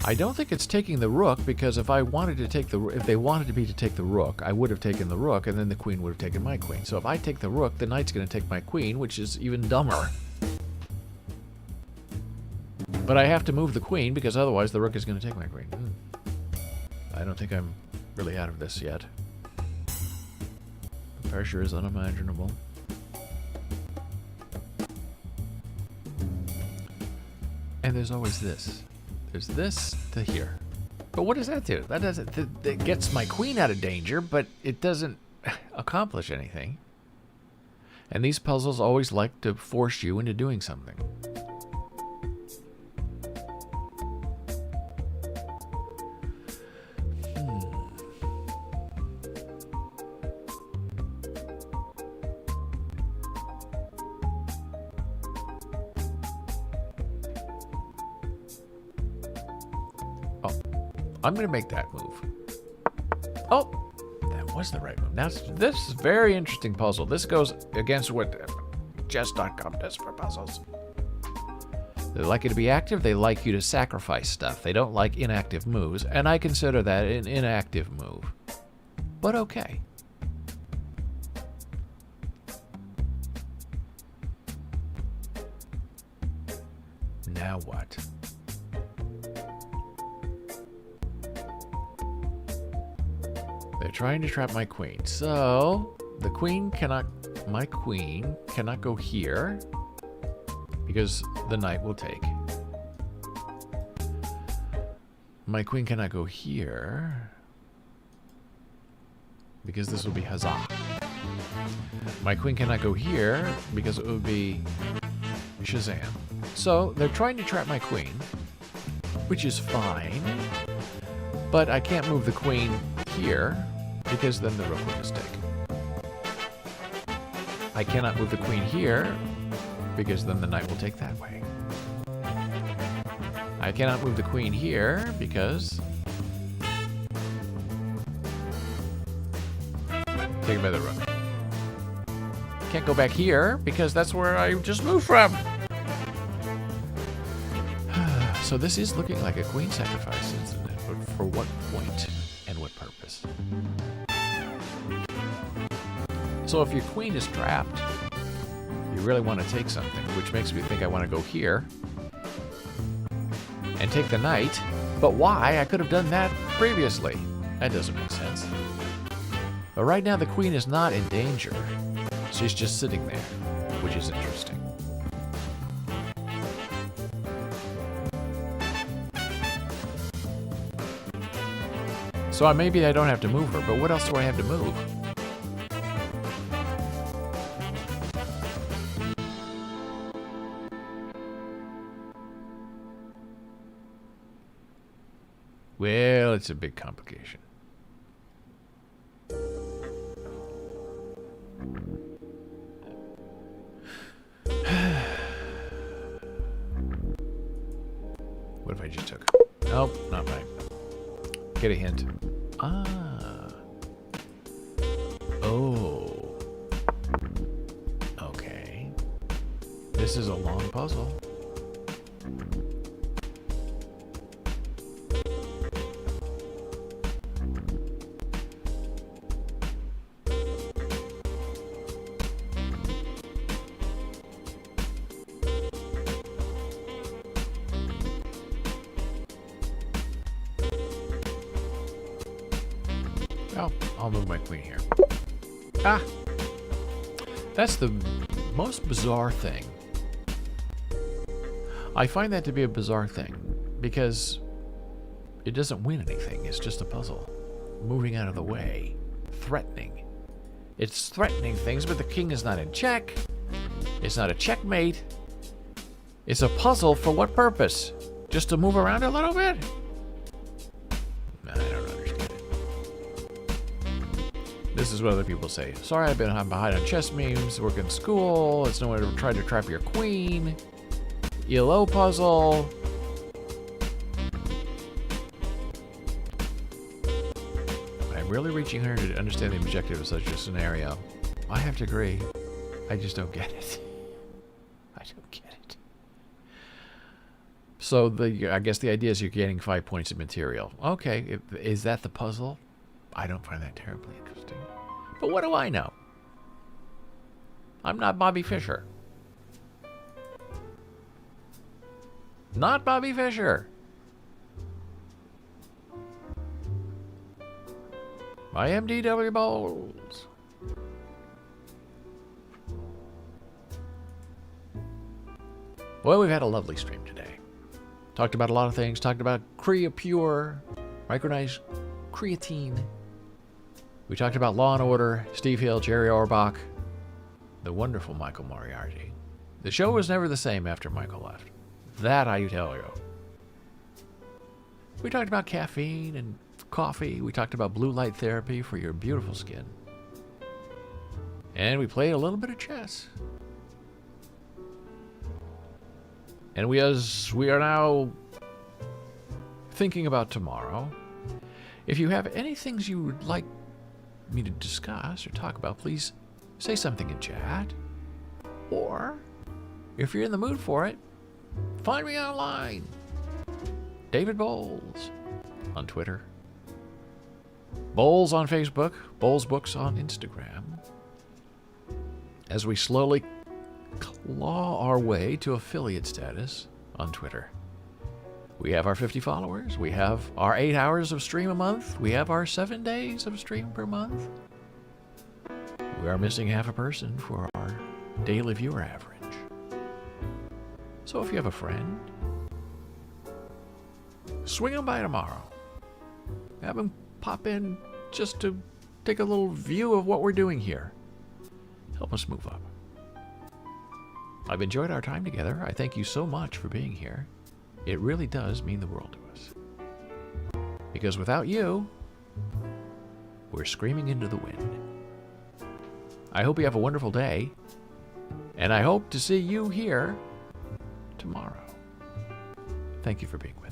I don't think it's taking the rook, because if I wanted to take the, if they wanted me to take the rook, I would have taken the rook, and then the queen would have taken my queen. So if I take the rook, the knight's going to take my queen, which is even dumber. But I have to move the queen, because otherwise the rook is going to take my queen. I don't think I'm really out of this yet. The pressure is unimaginable. And there's always this. There's this to here. But what does that do? That doesn't... That gets my queen out of danger, but it doesn't accomplish anything. And these puzzles always like to force you into doing something. I'm going to make that move. Oh, that was the right move. Now, this is a very interesting puzzle. This goes against what chess.com does for puzzles. They like you to be active. They like you to sacrifice stuff. They don't like inactive moves, and I consider that an inactive move. But okay. Now what? They're trying to trap my queen. So, the queen cannot... My queen cannot go here, because the knight will take. My queen cannot go here, because this will be huzzah. My queen cannot go here, because it would be Shazam. So, they're trying to trap my queen, which is fine, but I can't move the queen here, because then the rook will just take. I cannot move the queen here, because then the knight will take that way. I cannot move the queen here, because... taken by the rook. Can't go back here, because that's where I just moved from. So this is looking like a queen sacrifice, isn't it? But for what point and what purpose? So if your queen is trapped, you really want to take something, which makes me think I want to go here and take the knight. But why? I could have done that previously. That doesn't make sense. But right now the queen is not in danger. She's just sitting there, which is interesting. So maybe I don't have to move her, but what else do I have to move? Well, it's a big complication. What if I just took? Nope, not mine. Get a hint. Ah. Oh. Okay. This is a long puzzle. Oh, I'll move my queen here. Ah! That's the most bizarre thing. I find that to be a bizarre thing, because it doesn't win anything. It's just a puzzle. moving out of the way. Threatening. It's threatening things, but the king is not in check. It's not a checkmate. It's a puzzle for what purpose? Just to move around a little bit? I don't understand it. This is what other people say. Sorry, I'm behind on chess memes, working school, it's no way to try to trap your queen. ELO puzzle. I'm really reaching here to understand the objective of such a scenario. I have to agree. I just don't get it. I don't get it. So I guess the idea is you're getting 5 points of material. Okay, is that the puzzle? I don't find that terribly interesting. But what do I know? I'm not Bobby Fischer. Not Bobby Fischer. I am D.W. Boles. Well, we've had a lovely stream today. Talked about a lot of things. Talked about Pure, micronized creatine. We talked about Law and Order, Steve Hill, Jerry Orbach, the wonderful Michael Moriarty. The show was never the same after Michael left. That I tell you. We talked about caffeine and coffee. We talked about blue light therapy for your beautiful skin. And we played a little bit of chess. And we are now thinking about tomorrow. If you have any things you would like me to discuss or talk about, please say something in chat. Or, if you're in the mood for it, find me online. David Boles on Twitter. Boles on Facebook. Boles Books on Instagram. As we slowly claw our way to affiliate status on Twitter. We have our 50 followers. We have our 8 hours of stream a month. We have our 7 days of stream per month. We are missing half a person for our daily viewer average. So if you have a friend, swing them by tomorrow. Have them pop in just to take a little view of what we're doing here. Help us move up. I've enjoyed our time together. I thank you so much for being here. It really does mean the world to us. Because without you, we're screaming into the wind. I hope you have a wonderful day, and I hope to see you here tomorrow. Thank you for being with us.